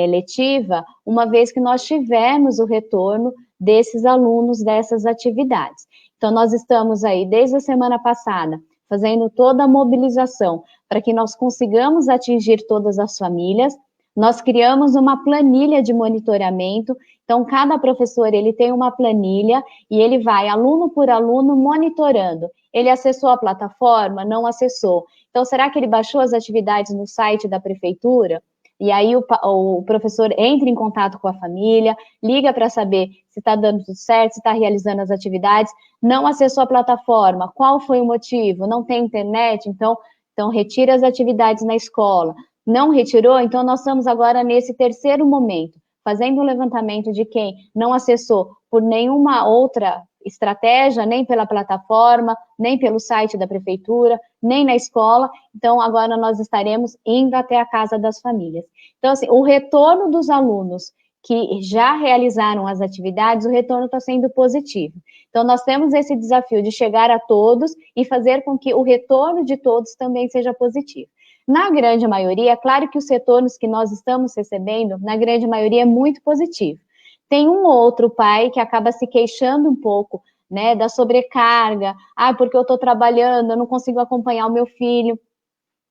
letiva, uma vez que nós tivermos o retorno desses alunos dessas atividades. Então, nós estamos aí, desde a semana passada, fazendo toda a mobilização para que nós consigamos atingir todas as famílias. Nós criamos uma planilha de monitoramento, então cada professor ele tem uma planilha e ele vai, aluno por aluno, monitorando. Ele acessou a plataforma? Não acessou. Então, será que ele baixou as atividades no site da prefeitura? E aí o professor entra em contato com a família, liga para saber se está dando tudo certo, se está realizando as atividades. Não acessou a plataforma, qual foi o motivo? Não tem internet? Então retira as atividades na escola. Não retirou? Então nós estamos agora nesse terceiro momento, fazendo um levantamento de quem não acessou por nenhuma outra estratégia, nem pela plataforma, nem pelo site da prefeitura, nem na escola. Então, agora nós estaremos indo até a casa das famílias. Então, assim, o retorno dos alunos que já realizaram as atividades, o retorno está sendo positivo. Então, nós temos esse desafio de chegar a todos e fazer com que o retorno de todos também seja positivo. Na grande maioria, é claro que os retornos que nós estamos recebendo, na grande maioria, é muito positivo. Tem um ou outro pai que acaba se queixando um pouco, né, da sobrecarga, porque eu estou trabalhando, eu não consigo acompanhar o meu filho.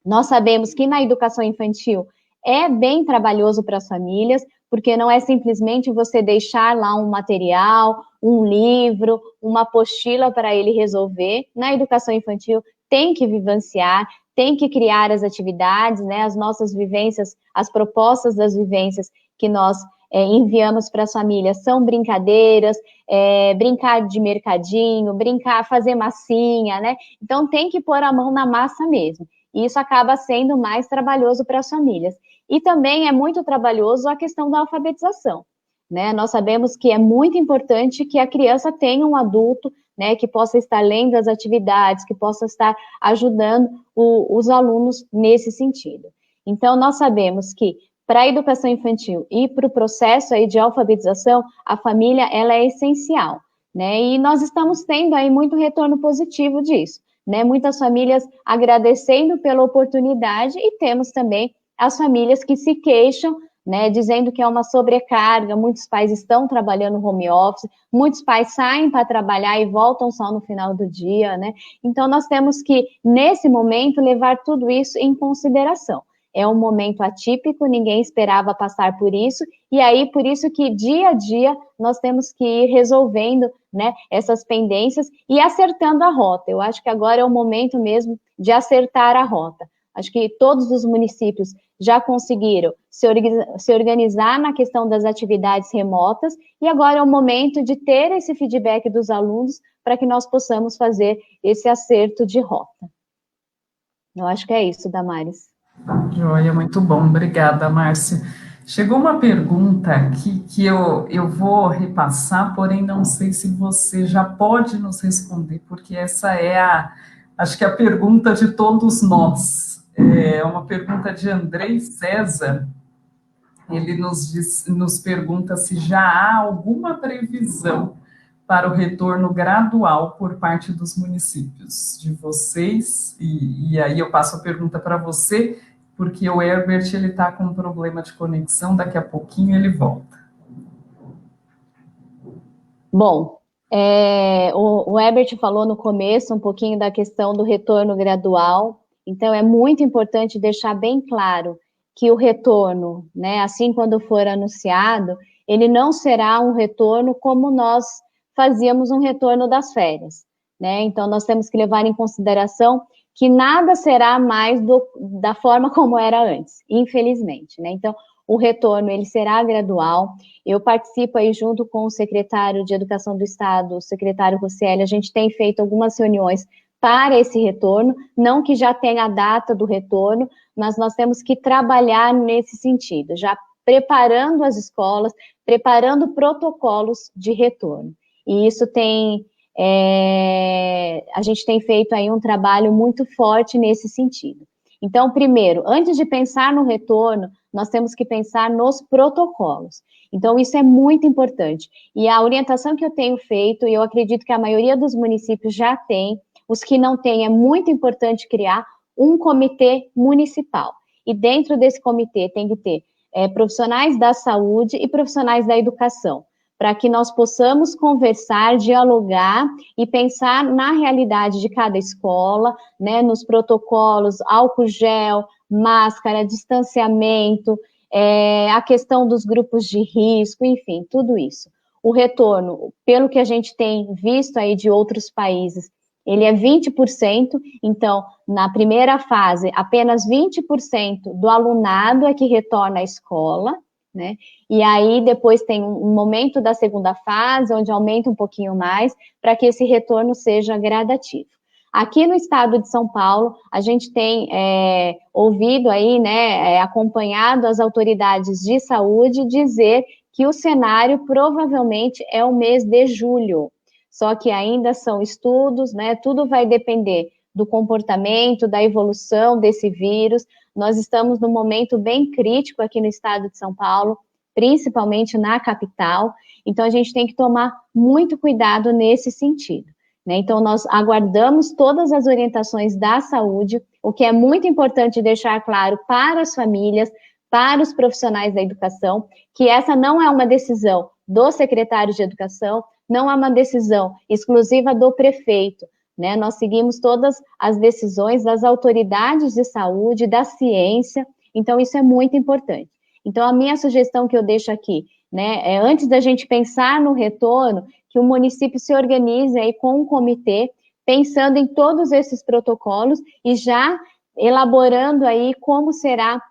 Nós sabemos que na educação infantil é bem trabalhoso para as famílias, porque não é simplesmente você deixar lá um material, um livro, uma apostila para ele resolver. Na educação infantil tem que vivenciar, tem que criar as atividades, né, as nossas vivências, as propostas das vivências que nós enviamos para as famílias são brincadeiras, brincar de mercadinho, brincar, fazer massinha, né? Então tem que pôr a mão na massa mesmo. E isso acaba sendo mais trabalhoso para as famílias. E também é muito trabalhoso a questão da alfabetização, né? Nós sabemos que é muito importante que a criança tenha um adulto, né, que possa estar lendo as atividades, que possa estar ajudando os alunos nesse sentido. Então, nós sabemos que para a educação infantil e para o processo aí de alfabetização, a família ela é essencial, né? E nós estamos tendo aí muito retorno positivo disso, né? Muitas famílias agradecendo pela oportunidade e temos também as famílias que se queixam, né, dizendo que é uma sobrecarga. Muitos pais estão trabalhando home office, muitos pais saem para trabalhar e voltam só no final do dia, né? Então nós temos que, nesse momento, levar tudo isso em consideração. É um momento atípico, ninguém esperava passar por isso, e aí, por isso que dia a dia nós temos que ir resolvendo, né, essas pendências e acertando a rota. Eu acho que agora é o momento mesmo de acertar a rota. Acho que todos os municípios já conseguiram se organizar na questão das atividades remotas, e agora é o momento de ter esse feedback dos alunos para que nós possamos fazer esse acerto de rota. Eu acho que é isso, Damares. Joia, muito bom, obrigada, Márcia. Chegou uma pergunta aqui que eu vou repassar, porém não sei se você já pode nos responder, porque essa é acho que a pergunta de todos nós. É uma pergunta de Andrei César. Ele nos pergunta se já há alguma previsão para o retorno gradual por parte dos municípios de vocês, e aí eu passo a pergunta para você, porque o Herbert ele está com um problema de conexão, daqui a pouquinho ele volta. Bom, o Herbert falou no começo um pouquinho da questão do retorno gradual, então é muito importante deixar bem claro que o retorno, né, assim quando for anunciado, ele não será um retorno como nós fazíamos um retorno das férias, né? Então nós temos que levar em consideração que nada será mais da forma como era antes, infelizmente, né? Então o retorno ele será gradual. Eu participo aí junto com o secretário de Educação do Estado, o secretário Rosselli, a gente tem feito algumas reuniões para esse retorno, não que já tenha a data do retorno, mas nós temos que trabalhar nesse sentido, já preparando as escolas, preparando protocolos de retorno. E isso tem a gente tem feito aí um trabalho muito forte nesse sentido. Então, primeiro, antes de pensar no retorno, nós temos que pensar nos protocolos. Então, isso é muito importante. E a orientação que eu tenho feito, e eu acredito que a maioria dos municípios já tem, os que não têm, é muito importante criar um comitê municipal. E dentro desse comitê tem que ter profissionais da saúde e profissionais da educação, para que nós possamos conversar, dialogar e pensar na realidade de cada escola, né, nos protocolos, álcool gel, máscara, distanciamento, a questão dos grupos de risco, enfim, tudo isso. O retorno, pelo que a gente tem visto aí de outros países, ele é 20%, então, na primeira fase, apenas 20% do alunado é que retorna à escola, né? E aí, depois tem um momento da segunda fase, onde aumenta um pouquinho mais, para que esse retorno seja gradativo. Aqui no estado de São Paulo, a gente tem ouvido aí, né, acompanhado as autoridades de saúde dizer que o cenário provavelmente é o mês de julho. Só que ainda são estudos, né? Tudo vai depender do comportamento, da evolução desse vírus. Nós estamos num momento bem crítico aqui no estado de São Paulo, principalmente na capital. Então, a gente tem que tomar muito cuidado nesse sentido, né? Então, nós aguardamos todas as orientações da saúde, o que é muito importante deixar claro para as famílias, para os profissionais da educação, que essa não é uma decisão do secretário de educação, não é uma decisão exclusiva do prefeito, né? Nós seguimos todas as decisões das autoridades de saúde, da ciência, então isso é muito importante. Então, a minha sugestão que eu deixo aqui, né, antes da gente pensar no retorno, que o município se organize aí com um comitê, pensando em todos esses protocolos e já elaborando aí como será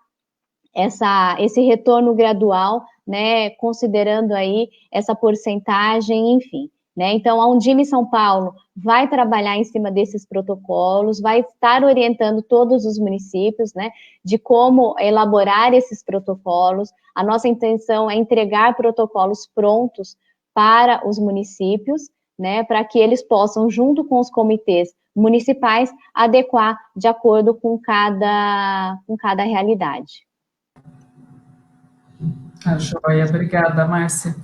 esse retorno gradual, né, considerando aí essa porcentagem, enfim, né? Então, a Undime São Paulo vai trabalhar em cima desses protocolos, vai estar orientando todos os municípios, né, de como elaborar esses protocolos. A nossa intenção é entregar protocolos prontos para os municípios, né, para que eles possam, junto com os comitês municipais, adequar de acordo com cada realidade. Ah, joia, obrigada, Márcia.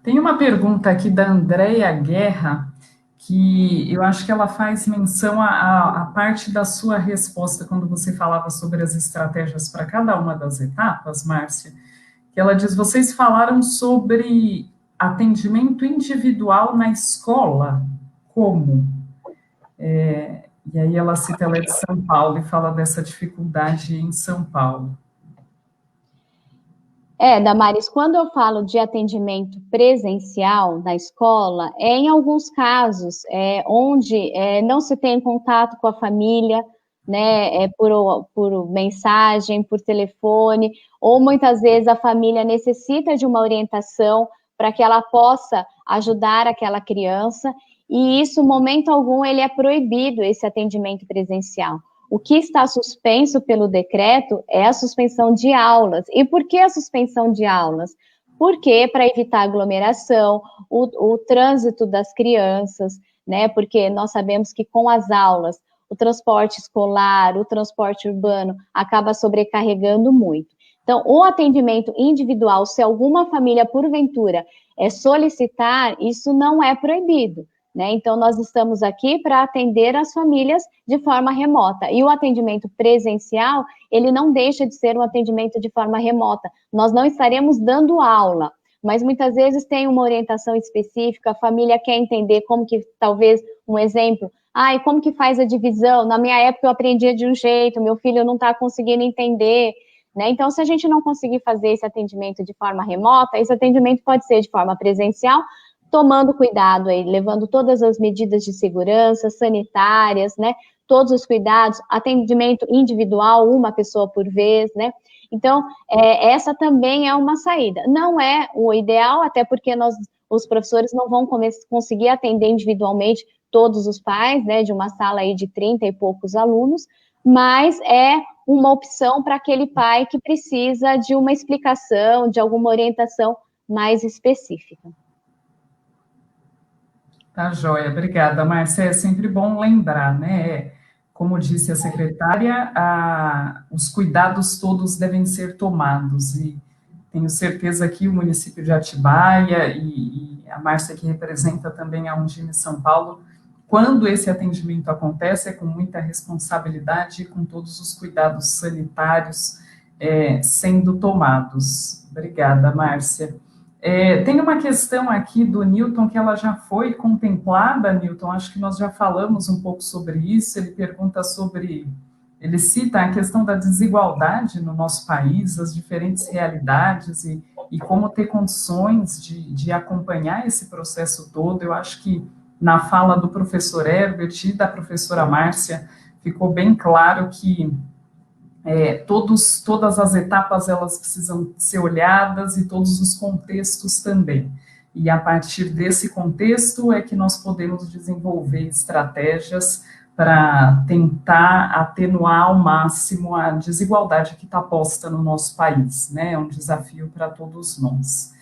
Tem uma pergunta aqui da Andréia Guerra, que eu acho que ela faz menção à parte da sua resposta quando você falava sobre as estratégias para cada uma das etapas, Márcia, que ela diz, vocês falaram sobre atendimento individual na escola, como? E aí ela cita, ela é de São Paulo e fala dessa dificuldade em São Paulo. Damaris, quando eu falo de atendimento presencial na escola, em alguns casos onde não se tem contato com a família, né, por mensagem, por telefone, ou muitas vezes a família necessita de uma orientação para que ela possa ajudar aquela criança, e isso, em momento algum, ele é proibido, esse atendimento presencial. O que está suspenso pelo decreto é a suspensão de aulas. E por que a suspensão de aulas? Porque para evitar aglomeração, o trânsito das crianças, né? Porque nós sabemos que com as aulas, o transporte escolar, o transporte urbano acaba sobrecarregando muito. Então, o atendimento individual, se alguma família, porventura, solicitar, isso não é proibido, né? Então, nós estamos aqui para atender as famílias de forma remota. E o atendimento presencial, ele não deixa de ser um atendimento de forma remota. Nós não estaremos dando aula, mas muitas vezes tem uma orientação específica, a família quer entender como que, talvez, um exemplo, e como que faz a divisão? Na minha época eu aprendia de um jeito, meu filho não está conseguindo entender, né? Então, se a gente não conseguir fazer esse atendimento de forma remota, esse atendimento pode ser de forma presencial, tomando cuidado aí, levando todas as medidas de segurança, sanitárias, né, todos os cuidados, atendimento individual, uma pessoa por vez, né, então, essa também é uma saída. Não é o ideal, até porque os professores não vão conseguir atender individualmente todos os pais, né, de uma sala aí de 30 e poucos alunos, mas é uma opção para aquele pai que precisa de uma explicação, de alguma orientação mais específica. Tá joia, obrigada, Márcia. É sempre bom lembrar, né? Como disse a secretária, os cuidados todos devem ser tomados, e tenho certeza que o município de Atibaia e a Márcia, que representa também a Undime São Paulo, quando esse atendimento acontece, é com muita responsabilidade e com todos os cuidados sanitários sendo tomados. Obrigada, Márcia. Tem uma questão aqui do Newton que ela já foi contemplada, Newton, acho que nós já falamos um pouco sobre isso. Ele pergunta sobre, ele cita a questão da desigualdade no nosso país, as diferentes realidades e como ter condições de acompanhar esse processo todo. Eu acho que na fala do professor Herbert e da professora Márcia ficou bem claro que todas as etapas elas precisam ser olhadas e todos os contextos também. E a partir desse contexto é que nós podemos desenvolver estratégias para tentar atenuar ao máximo a desigualdade que está posta no nosso país, né? É um desafio para todos nós.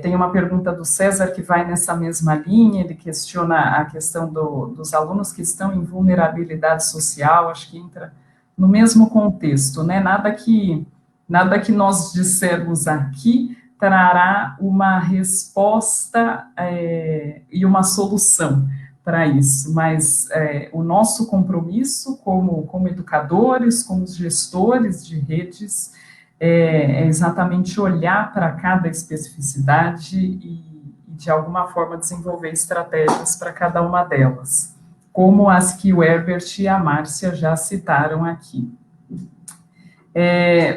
Tem uma pergunta do César que vai nessa mesma linha, ele questiona a questão dos alunos que estão em vulnerabilidade social, acho que entra no mesmo contexto, né? Nada que nós dissermos aqui trará uma resposta e uma solução para isso, mas o nosso compromisso como educadores, como gestores de redes, é exatamente olhar para cada especificidade e, de alguma forma, desenvolver estratégias para cada uma delas, como as que o Herbert e a Márcia já citaram aqui.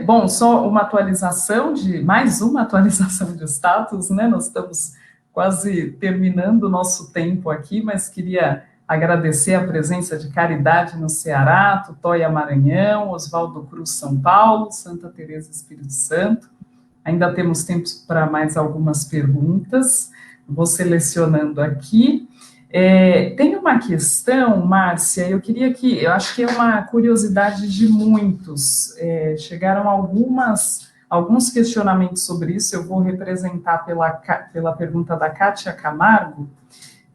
Bom, só mais uma atualização de status, né? Nós estamos quase terminando o nosso tempo aqui, mas queria agradecer a presença de Caridade no Ceará, Tutóia Maranhão, Oswaldo Cruz São Paulo, Santa Teresa Espírito Santo. Ainda temos tempo para mais algumas perguntas, vou selecionando aqui. Tem uma questão, Márcia, eu acho que é uma curiosidade de muitos, chegaram alguns questionamentos sobre isso, eu vou representar pela pergunta da Kátia Camargo,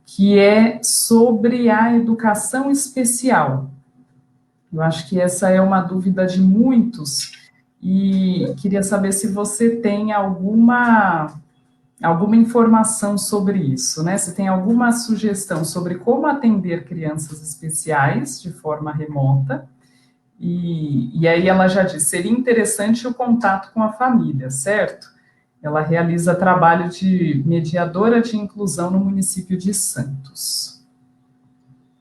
que é sobre a educação especial. Eu acho que essa é uma dúvida de muitos, e queria saber se você tem alguma informação sobre isso, né? Se tem alguma sugestão sobre como atender crianças especiais de forma remota, e aí ela já disse, seria interessante o contato com a família, certo? Ela realiza trabalho de mediadora de inclusão no município de Santos.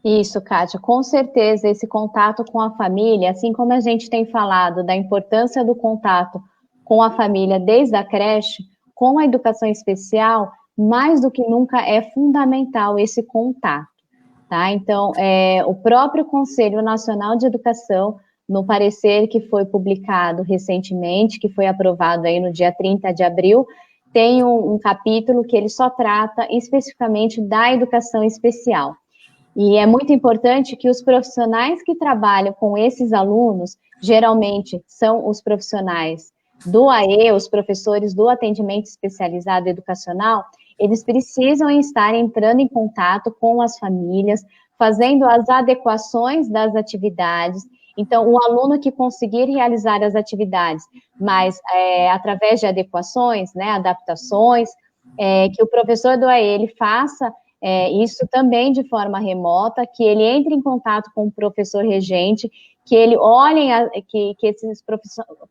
Isso, Kátia, com certeza esse contato com a família, assim como a gente tem falado da importância do contato com a família desde a creche, com a educação especial, mais do que nunca é fundamental esse contato, tá? Então, o próprio Conselho Nacional de Educação, no parecer que foi publicado recentemente, que foi aprovado aí no dia 30 de abril, tem um capítulo que ele só trata especificamente da educação especial. E é muito importante que os profissionais que trabalham com esses alunos, geralmente são os profissionais do AE, os professores do atendimento especializado educacional, eles precisam estar entrando em contato com as famílias, fazendo as adequações das atividades. Então, o aluno que conseguir realizar as atividades, mas através de adequações, né, adaptações, que o professor do AE ele faça isso também de forma remota, que ele entre em contato com o professor regente, que ele olhem, que esses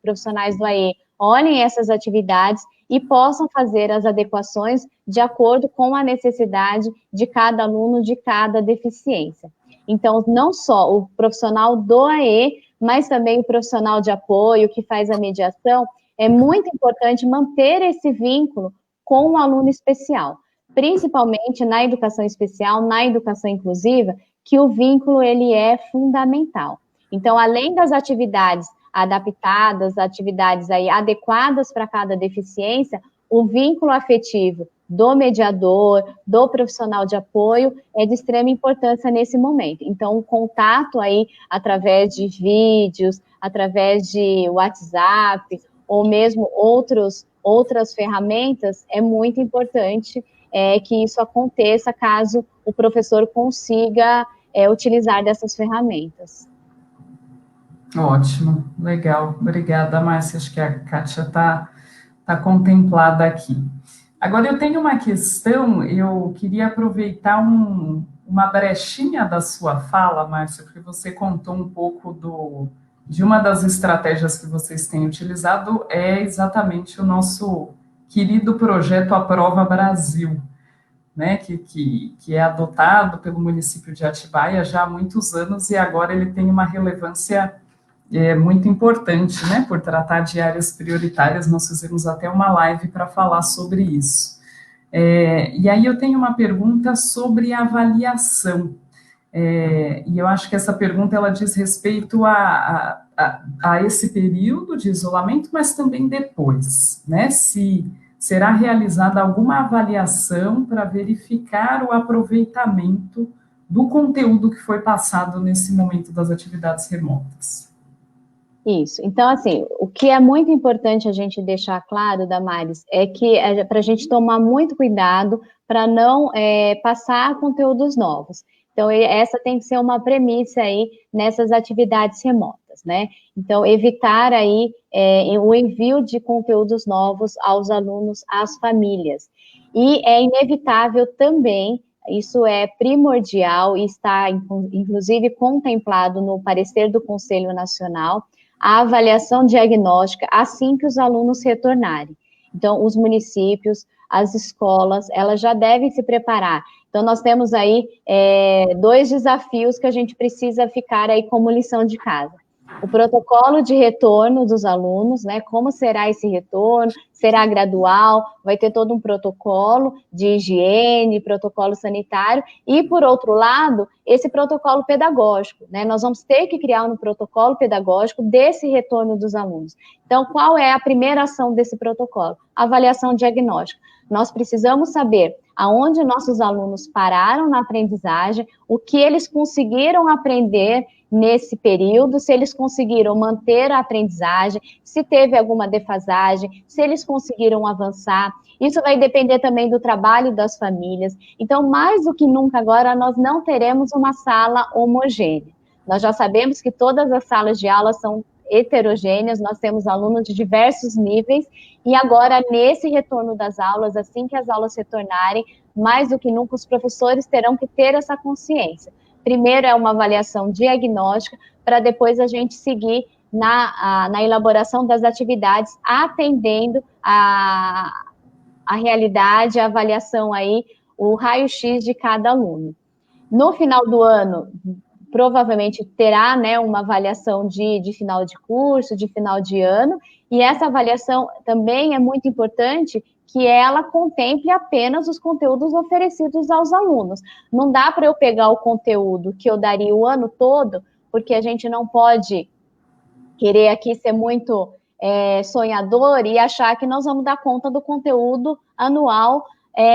profissionais do AE olhem essas atividades e possam fazer as adequações de acordo com a necessidade de cada aluno, de cada deficiência. Então, não só o profissional do AE, mas também o profissional de apoio que faz a mediação, é muito importante manter esse vínculo com o aluno especial, principalmente na educação especial, na educação inclusiva, que o vínculo ele é fundamental. Então, além das atividades adaptadas, atividades aí adequadas para cada deficiência, o vínculo afetivo do mediador, do profissional de apoio, é de extrema importância nesse momento. Então, o contato aí, através de vídeos, através de WhatsApp, ou mesmo outras ferramentas, é muito importante, que isso aconteça caso o professor consiga utilizar dessas ferramentas. Ótimo, legal. Obrigada, Márcia. Acho que a Kátia está contemplada aqui. Agora, eu tenho uma questão, eu queria aproveitar uma brechinha da sua fala, Márcia, porque você contou um pouco de uma das estratégias que vocês têm utilizado, é exatamente o nosso querido projeto Aprova Brasil, né, que é adotado pelo município de Atibaia já há muitos anos e agora ele tem uma relevância muito importante, né, por tratar de áreas prioritárias. Nós fizemos até uma live para falar sobre isso. E aí eu tenho uma pergunta sobre avaliação, e eu acho que essa pergunta ela diz respeito a esse período de isolamento, mas também depois, né, se será realizada alguma avaliação para verificar o aproveitamento do conteúdo que foi passado nesse momento das atividades remotas. Isso. Então, assim, o que é muito importante a gente deixar claro, Damares, é que para a gente tomar muito cuidado para não passar conteúdos novos. Então, essa tem que ser uma premissa aí nessas atividades remotas, né? Então, evitar aí o envio de conteúdos novos aos alunos, às famílias. E é inevitável também, isso é primordial e está, inclusive, contemplado no parecer do Conselho Nacional, a avaliação diagnóstica assim que os alunos retornarem. Então, os municípios, as escolas, elas já devem se preparar. Então, nós temos aí 2 desafios que a gente precisa ficar aí como lição de casa. O protocolo de retorno dos alunos, né? Como será esse retorno? Será gradual? Vai ter todo um protocolo de higiene, protocolo sanitário, e, por outro lado, esse protocolo pedagógico, né? Nós vamos ter que criar um protocolo pedagógico desse retorno dos alunos. Então, qual é a primeira ação desse protocolo? Avaliação diagnóstica. Nós precisamos saber aonde nossos alunos pararam na aprendizagem, o que eles conseguiram aprender nesse período, se eles conseguiram manter a aprendizagem, se teve alguma defasagem, se eles conseguiram avançar. Isso vai depender também do trabalho das famílias. Então, mais do que nunca agora, nós não teremos uma sala homogênea. Nós já sabemos que todas as salas de aula são heterogêneas, nós temos alunos de diversos níveis, e agora, nesse retorno das aulas, assim que as aulas retornarem, mais do que nunca, os professores terão que ter essa consciência. Primeiro é uma avaliação diagnóstica, para depois a gente seguir na elaboração das atividades, atendendo a realidade, a avaliação aí, o raio-x de cada aluno. No final do ano, provavelmente terá, né, uma avaliação de final de curso, de final de ano, e essa avaliação também é muito importante que ela contemple apenas os conteúdos oferecidos aos alunos. Não dá para eu pegar o conteúdo que eu daria o ano todo, porque a gente não pode querer aqui ser muito sonhador e achar que nós vamos dar conta do conteúdo anual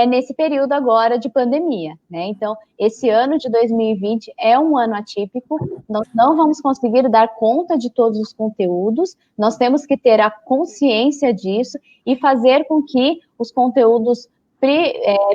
nesse período agora de pandemia, né? Então, esse ano de 2020 é um ano atípico, nós não vamos conseguir dar conta de todos os conteúdos, nós temos que ter a consciência disso e fazer com que os conteúdos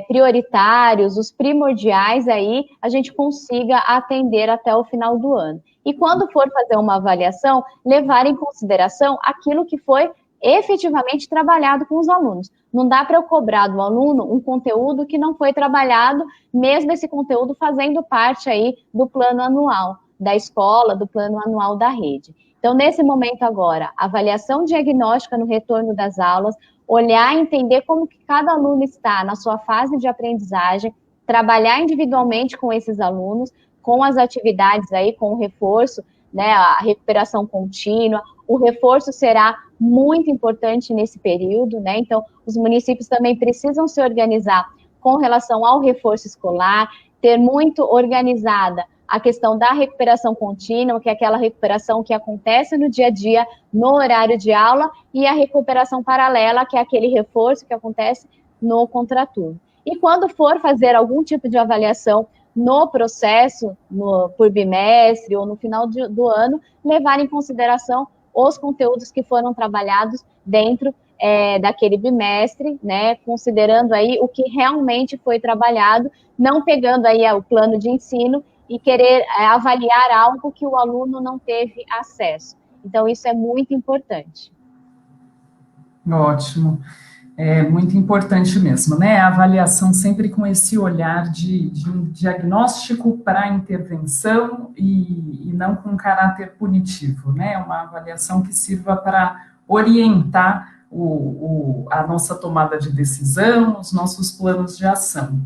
prioritários, os primordiais aí, a gente consiga atender até o final do ano. E quando for fazer uma avaliação, levar em consideração aquilo que foi efetivamente trabalhado com os alunos. Não dá para eu cobrar do aluno um conteúdo que não foi trabalhado, mesmo esse conteúdo fazendo parte aí do plano anual da escola, do plano anual da rede. Então, nesse momento agora, avaliação diagnóstica no retorno das aulas, olhar e entender como que cada aluno está na sua fase de aprendizagem, trabalhar individualmente com esses alunos, com as atividades aí, com o reforço, né, a recuperação contínua. O reforço será muito importante nesse período, né? Então, os municípios também precisam se organizar com relação ao reforço escolar, ter muito organizada a questão da recuperação contínua, que é aquela recuperação que acontece no dia a dia, no horário de aula, e a recuperação paralela, que é aquele reforço que acontece no contraturno. E quando for fazer algum tipo de avaliação no processo, por bimestre ou no final do ano, levar em consideração os conteúdos que foram trabalhados dentro daquele bimestre, né, considerando aí o que realmente foi trabalhado, não pegando aí o plano de ensino e querer avaliar algo que o aluno não teve acesso. Então, isso é muito importante. Ótimo. É muito importante mesmo, né? A avaliação sempre com esse olhar de um diagnóstico para intervenção e não com caráter punitivo, né? Uma avaliação que sirva para orientar a nossa tomada de decisão, os nossos planos de ação.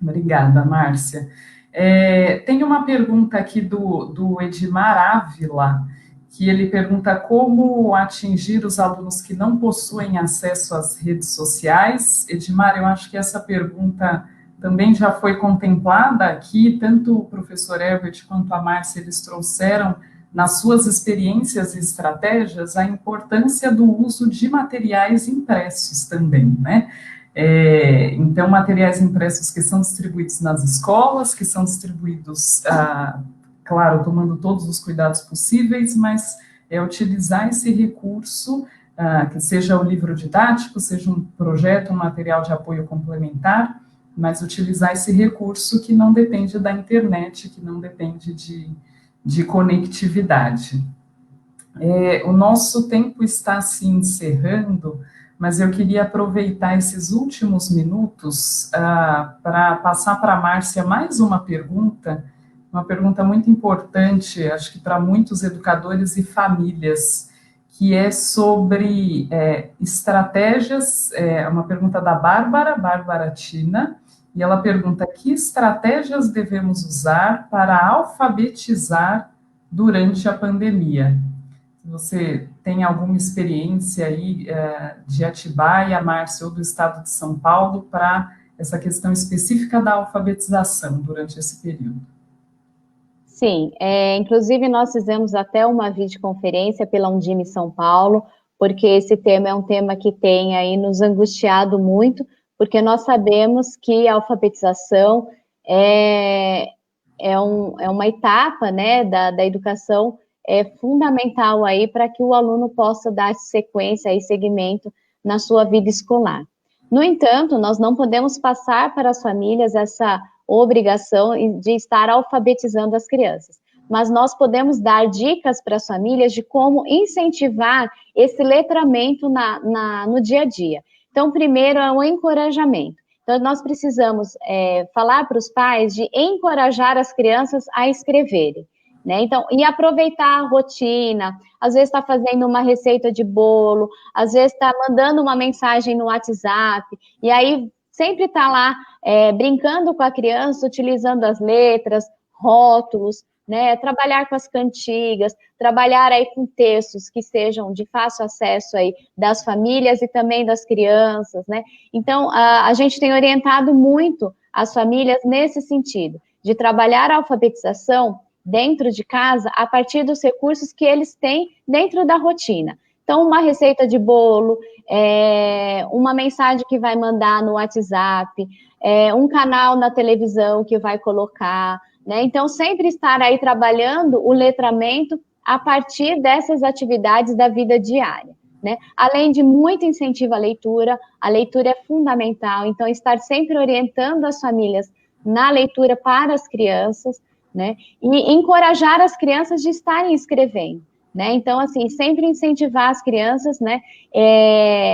Obrigada, Márcia. Tem uma pergunta aqui do Edmar Ávila, que ele pergunta como atingir os alunos que não possuem acesso às redes sociais. Edmar, eu acho que essa pergunta também já foi contemplada aqui, tanto o professor Herbert quanto a Márcia, eles trouxeram nas suas experiências e estratégias a importância do uso de materiais impressos também, né? Então, materiais impressos que são distribuídos nas escolas, que são distribuídos, claro, tomando todos os cuidados possíveis, mas utilizar esse recurso, que seja o livro didático, seja um projeto, um material de apoio complementar, mas utilizar esse recurso que não depende da internet, que não depende de conectividade. O nosso tempo está se encerrando, mas eu queria aproveitar esses últimos minutos para passar para a Márcia mais uma pergunta muito importante, acho que para muitos educadores e famílias, que é sobre estratégias, uma pergunta da Bárbara Tina, e ela pergunta: que estratégias devemos usar para alfabetizar durante a pandemia? Você tem alguma experiência aí de Atibaia, Márcia, ou do estado de São Paulo para essa questão específica da alfabetização durante esse período? Sim, inclusive nós fizemos até uma videoconferência pela Undime São Paulo, porque esse tema é um tema que tem aí nos angustiado muito, porque nós sabemos que a alfabetização é uma etapa, né, da educação fundamental aí para que o aluno possa dar sequência e seguimento na sua vida escolar. No entanto, nós não podemos passar para as famílias essa obrigação de estar alfabetizando as crianças, mas nós podemos dar dicas para as famílias de como incentivar esse letramento no dia a dia. Então, primeiro é o encorajamento. Então, nós precisamos falar para os pais de encorajar as crianças a escreverem, né? Então, e aproveitar a rotina, às vezes está fazendo uma receita de bolo, às vezes está mandando uma mensagem no WhatsApp, e aí sempre está lá brincando com a criança, utilizando as letras, rótulos, né? Trabalhar com as cantigas, trabalhar aí com textos que sejam de fácil acesso aí das famílias e também das crianças, né? Então, a gente tem orientado muito as famílias nesse sentido, de trabalhar a alfabetização dentro de casa a partir dos recursos que eles têm dentro da rotina. Então, uma receita de bolo, uma mensagem que vai mandar no WhatsApp, um canal na televisão que vai colocar, né? Então, sempre estar aí trabalhando o letramento a partir dessas atividades da vida diária, né? Além de muito incentivo à leitura, a leitura é fundamental, então estar sempre orientando as famílias na leitura para as crianças, né? E encorajar as crianças de estarem escrevendo, né? Então, assim, sempre incentivar as crianças, né,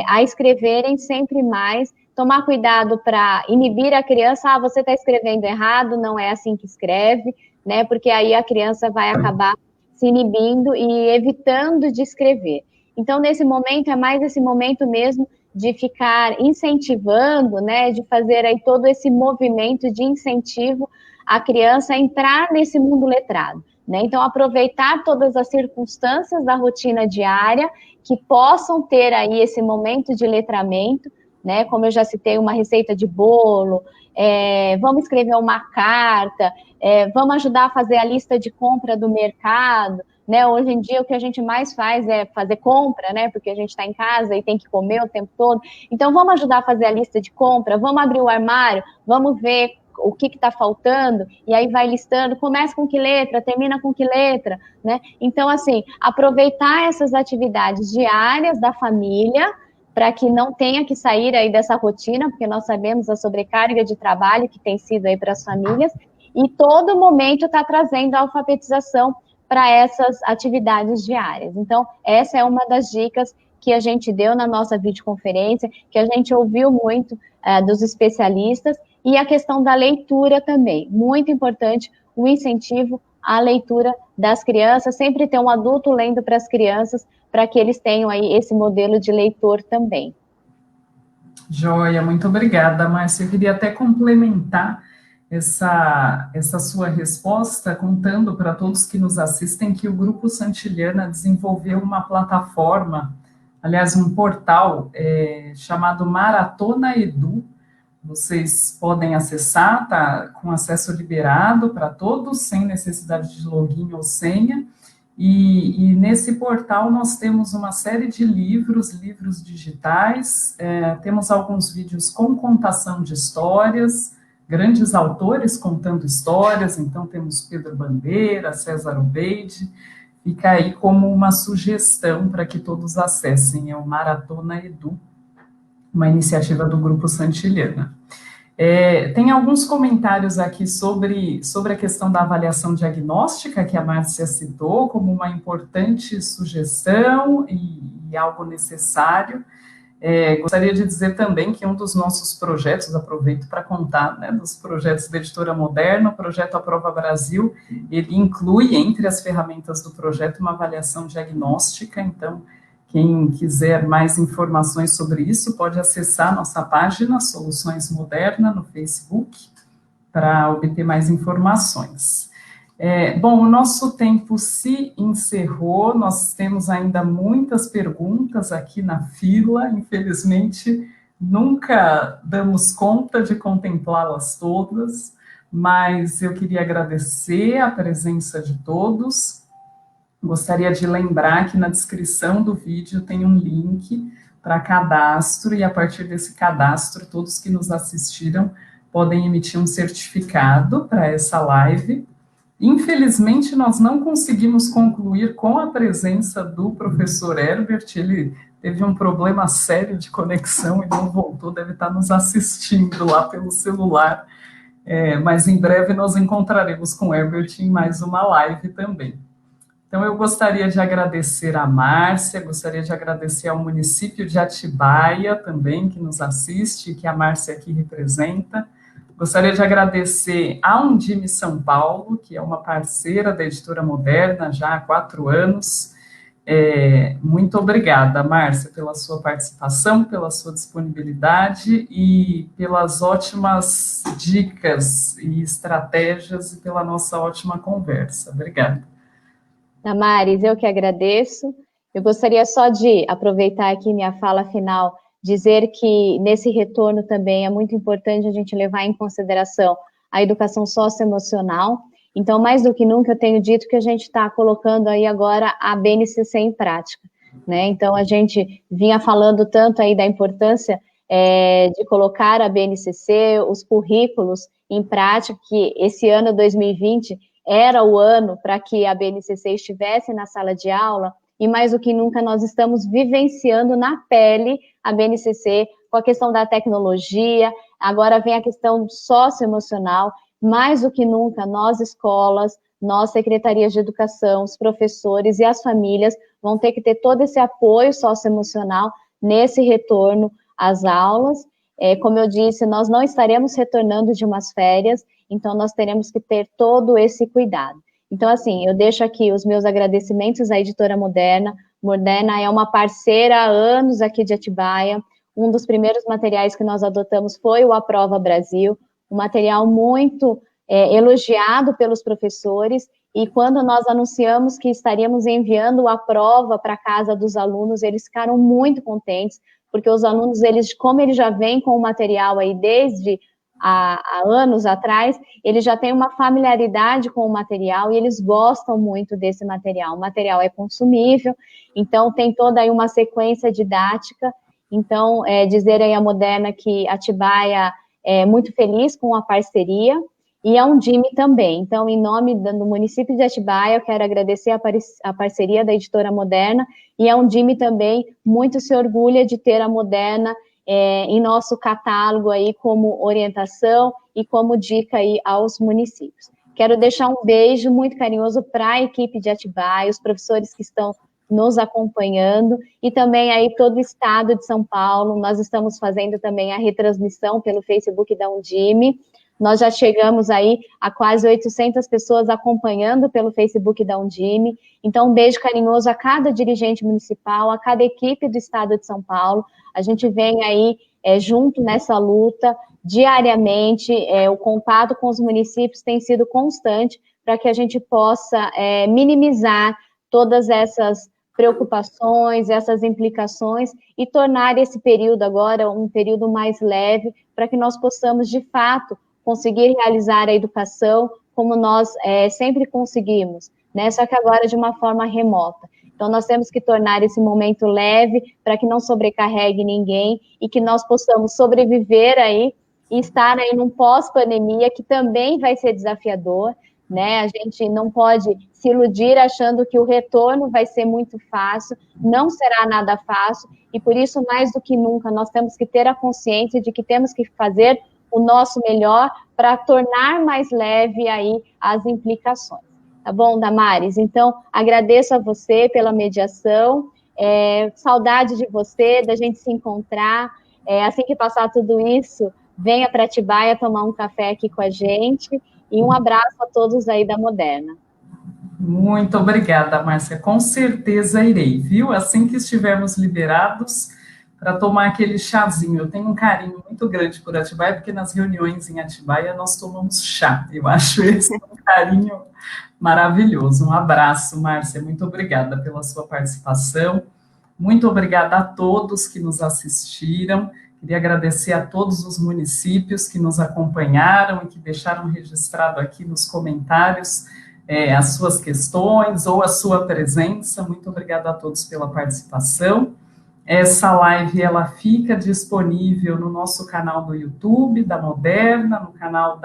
a escreverem sempre mais, tomar cuidado para inibir a criança, você está escrevendo errado, não é assim que escreve, né? Porque aí a criança vai acabar se inibindo e evitando de escrever. Então, nesse momento, é mais esse momento mesmo de ficar incentivando, né, de fazer aí todo esse movimento de incentivo a criança a entrar nesse mundo letrado, né? Então, aproveitar todas as circunstâncias da rotina diária que possam ter aí esse momento de letramento, né? Como eu já citei, uma receita de bolo, vamos escrever uma carta, vamos ajudar a fazer a lista de compra do mercado, né? Hoje em dia o que a gente mais faz é fazer compra, né? Porque a gente está em casa e tem que comer o tempo todo. Então, vamos ajudar a fazer a lista de compra, vamos abrir o armário, vamos ver o que está faltando, e aí vai listando, começa com que letra, termina com que letra, né? Então, assim, aproveitar essas atividades diárias da família, para que não tenha que sair aí dessa rotina, porque nós sabemos a sobrecarga de trabalho que tem sido aí para as famílias, e todo momento está trazendo a alfabetização para essas atividades diárias. Então, essa é uma das dicas que a gente deu na nossa videoconferência, que a gente ouviu muito dos especialistas, e a questão da leitura também, muito importante, o incentivo à leitura das crianças, sempre ter um adulto lendo para as crianças, para que eles tenham aí esse modelo de leitor também. Joia, muito obrigada, Márcia. Eu queria até complementar essa sua resposta, contando para todos que nos assistem que o Grupo Santillana desenvolveu uma plataforma, aliás, um portal chamado Maratona Edu. Vocês podem acessar, tá com acesso liberado para todos, sem necessidade de login ou senha. E nesse portal nós temos uma série de livros digitais, temos alguns vídeos com contação de histórias, grandes autores contando histórias, então temos Pedro Bandeira, César Obeide, fica aí como uma sugestão para que todos acessem, é o Maratona Edu, uma iniciativa do Grupo Santillana. Tem alguns comentários aqui sobre a questão da avaliação diagnóstica, que a Márcia citou como uma importante sugestão e algo necessário. Gostaria de dizer também que um dos nossos projetos, aproveito para contar, né, dos projetos da Editora Moderna, o projeto Aprova Brasil, ele inclui entre as ferramentas do projeto uma avaliação diagnóstica, então, quem quiser mais informações sobre isso, pode acessar nossa página Soluções Moderna no Facebook, para obter mais informações. Bom, o nosso tempo se encerrou, nós temos ainda muitas perguntas aqui na fila, infelizmente nunca damos conta de contemplá-las todas, mas eu queria agradecer a presença de todos. Gostaria de lembrar que na descrição do vídeo tem um link para cadastro, e a partir desse cadastro, todos que nos assistiram podem emitir um certificado para essa live. Infelizmente, nós não conseguimos concluir com a presença do professor Herbert, ele teve um problema sério de conexão e não voltou, deve estar nos assistindo lá pelo celular, mas em breve nós encontraremos com o Herbert em mais uma live também. Então, eu gostaria de agradecer a Márcia, gostaria de agradecer ao município de Atibaia também, que nos assiste, que a Márcia aqui representa. Gostaria de agradecer a Undime São Paulo, que é uma parceira da Editora Moderna já há 4 anos. Muito obrigada, Márcia, pela sua participação, pela sua disponibilidade e pelas ótimas dicas e estratégias e pela nossa ótima conversa. Obrigada. Damares, eu que agradeço. Eu gostaria só de aproveitar aqui minha fala final, dizer que nesse retorno também é muito importante a gente levar em consideração a educação socioemocional. Então, mais do que nunca, eu tenho dito que a gente está colocando aí agora a BNCC em prática, né? Então, a gente vinha falando tanto aí da importância de colocar a BNCC, os currículos em prática, que esse ano 2020 era o ano para que a BNCC estivesse na sala de aula, e mais do que nunca nós estamos vivenciando na pele a BNCC com a questão da tecnologia, agora vem a questão socioemocional, mais do que nunca nós escolas, nós secretarias de educação, os professores e as famílias vão ter que ter todo esse apoio socioemocional nesse retorno às aulas. Como eu disse, nós não estaremos retornando de umas férias, então nós teremos que ter todo esse cuidado. Então, assim, eu deixo aqui os meus agradecimentos à Editora Moderna. Moderna é uma parceira há anos aqui de Atibaia. Um dos primeiros materiais que nós adotamos foi o Aprova Brasil, um material muito elogiado pelos professores, e quando nós anunciamos que estaríamos enviando o Aprova para a casa dos alunos, eles ficaram muito contentes, porque os alunos, como eles já vêm com o material aí desde há anos atrás, eles já têm uma familiaridade com o material e eles gostam muito desse material. O material é consumível, então tem toda aí uma sequência didática. Então, dizer aí a Moderna que Atibaia é muito feliz com a parceria, e a Undime também. Então, em nome do município de Atibaia, eu quero agradecer a parceria da Editora Moderna, e a Undime também muito se orgulha de ter a Moderna em nosso catálogo aí como orientação e como dica aí aos municípios. Quero deixar um beijo muito carinhoso para a equipe de Atibaia, os professores que estão nos acompanhando, e também aí todo o estado de São Paulo. Nós estamos fazendo também a retransmissão pelo Facebook da Undime. Nós já chegamos aí a quase 800 pessoas acompanhando pelo Facebook da Undime. Então, um beijo carinhoso a cada dirigente municipal, a cada equipe do estado de São Paulo. A gente vem aí junto nessa luta diariamente. O contato com os municípios tem sido constante para que a gente possa minimizar todas essas preocupações, essas implicações, e tornar esse período agora um período mais leve, para que nós possamos, de fato, conseguir realizar a educação como nós sempre conseguimos, né? Só que agora de uma forma remota. Então, nós temos que tornar esse momento leve, para que não sobrecarregue ninguém, e que nós possamos sobreviver aí, e estar aí num pós-pandemia, que também vai ser desafiador, né? A gente não pode se iludir achando que o retorno vai ser muito fácil, não será nada fácil, e por isso, mais do que nunca, nós temos que ter a consciência de que temos que fazer o nosso melhor para tornar mais leve aí as implicações. Tá bom, Damares? Então, agradeço a você pela mediação, saudade de você, da gente se encontrar, assim que passar tudo isso, venha para Atibaia tomar um café aqui com a gente, e um abraço a todos aí da Moderna. Muito obrigada, Márcia. Com certeza irei, viu? Assim que estivermos liberados, para tomar aquele chazinho. Eu tenho um carinho muito grande por Atibaia, porque nas reuniões em Atibaia nós tomamos chá. Eu acho esse um carinho maravilhoso. Um abraço, Márcia. Muito obrigada pela sua participação. Muito obrigada a todos que nos assistiram. Queria agradecer a todos os municípios que nos acompanharam e que deixaram registrado aqui nos comentários as suas questões ou a sua presença. Muito obrigada a todos pela participação. Essa live ela fica disponível no nosso canal do YouTube da Moderna, no canal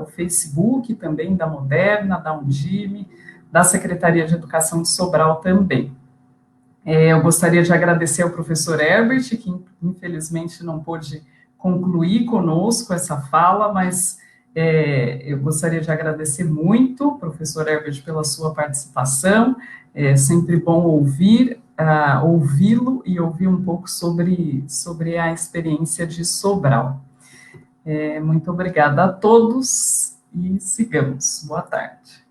o Facebook também da Moderna, da Undime, da Secretaria de Educação de Sobral também. Eu gostaria de agradecer ao professor Herbert, que infelizmente não pôde concluir conosco essa fala, mas eu gostaria de agradecer muito, professor Herbert, pela sua participação. É sempre bom ouvi-lo e ouvir um pouco sobre a experiência de Sobral. Muito obrigada a todos e sigamos. Boa tarde.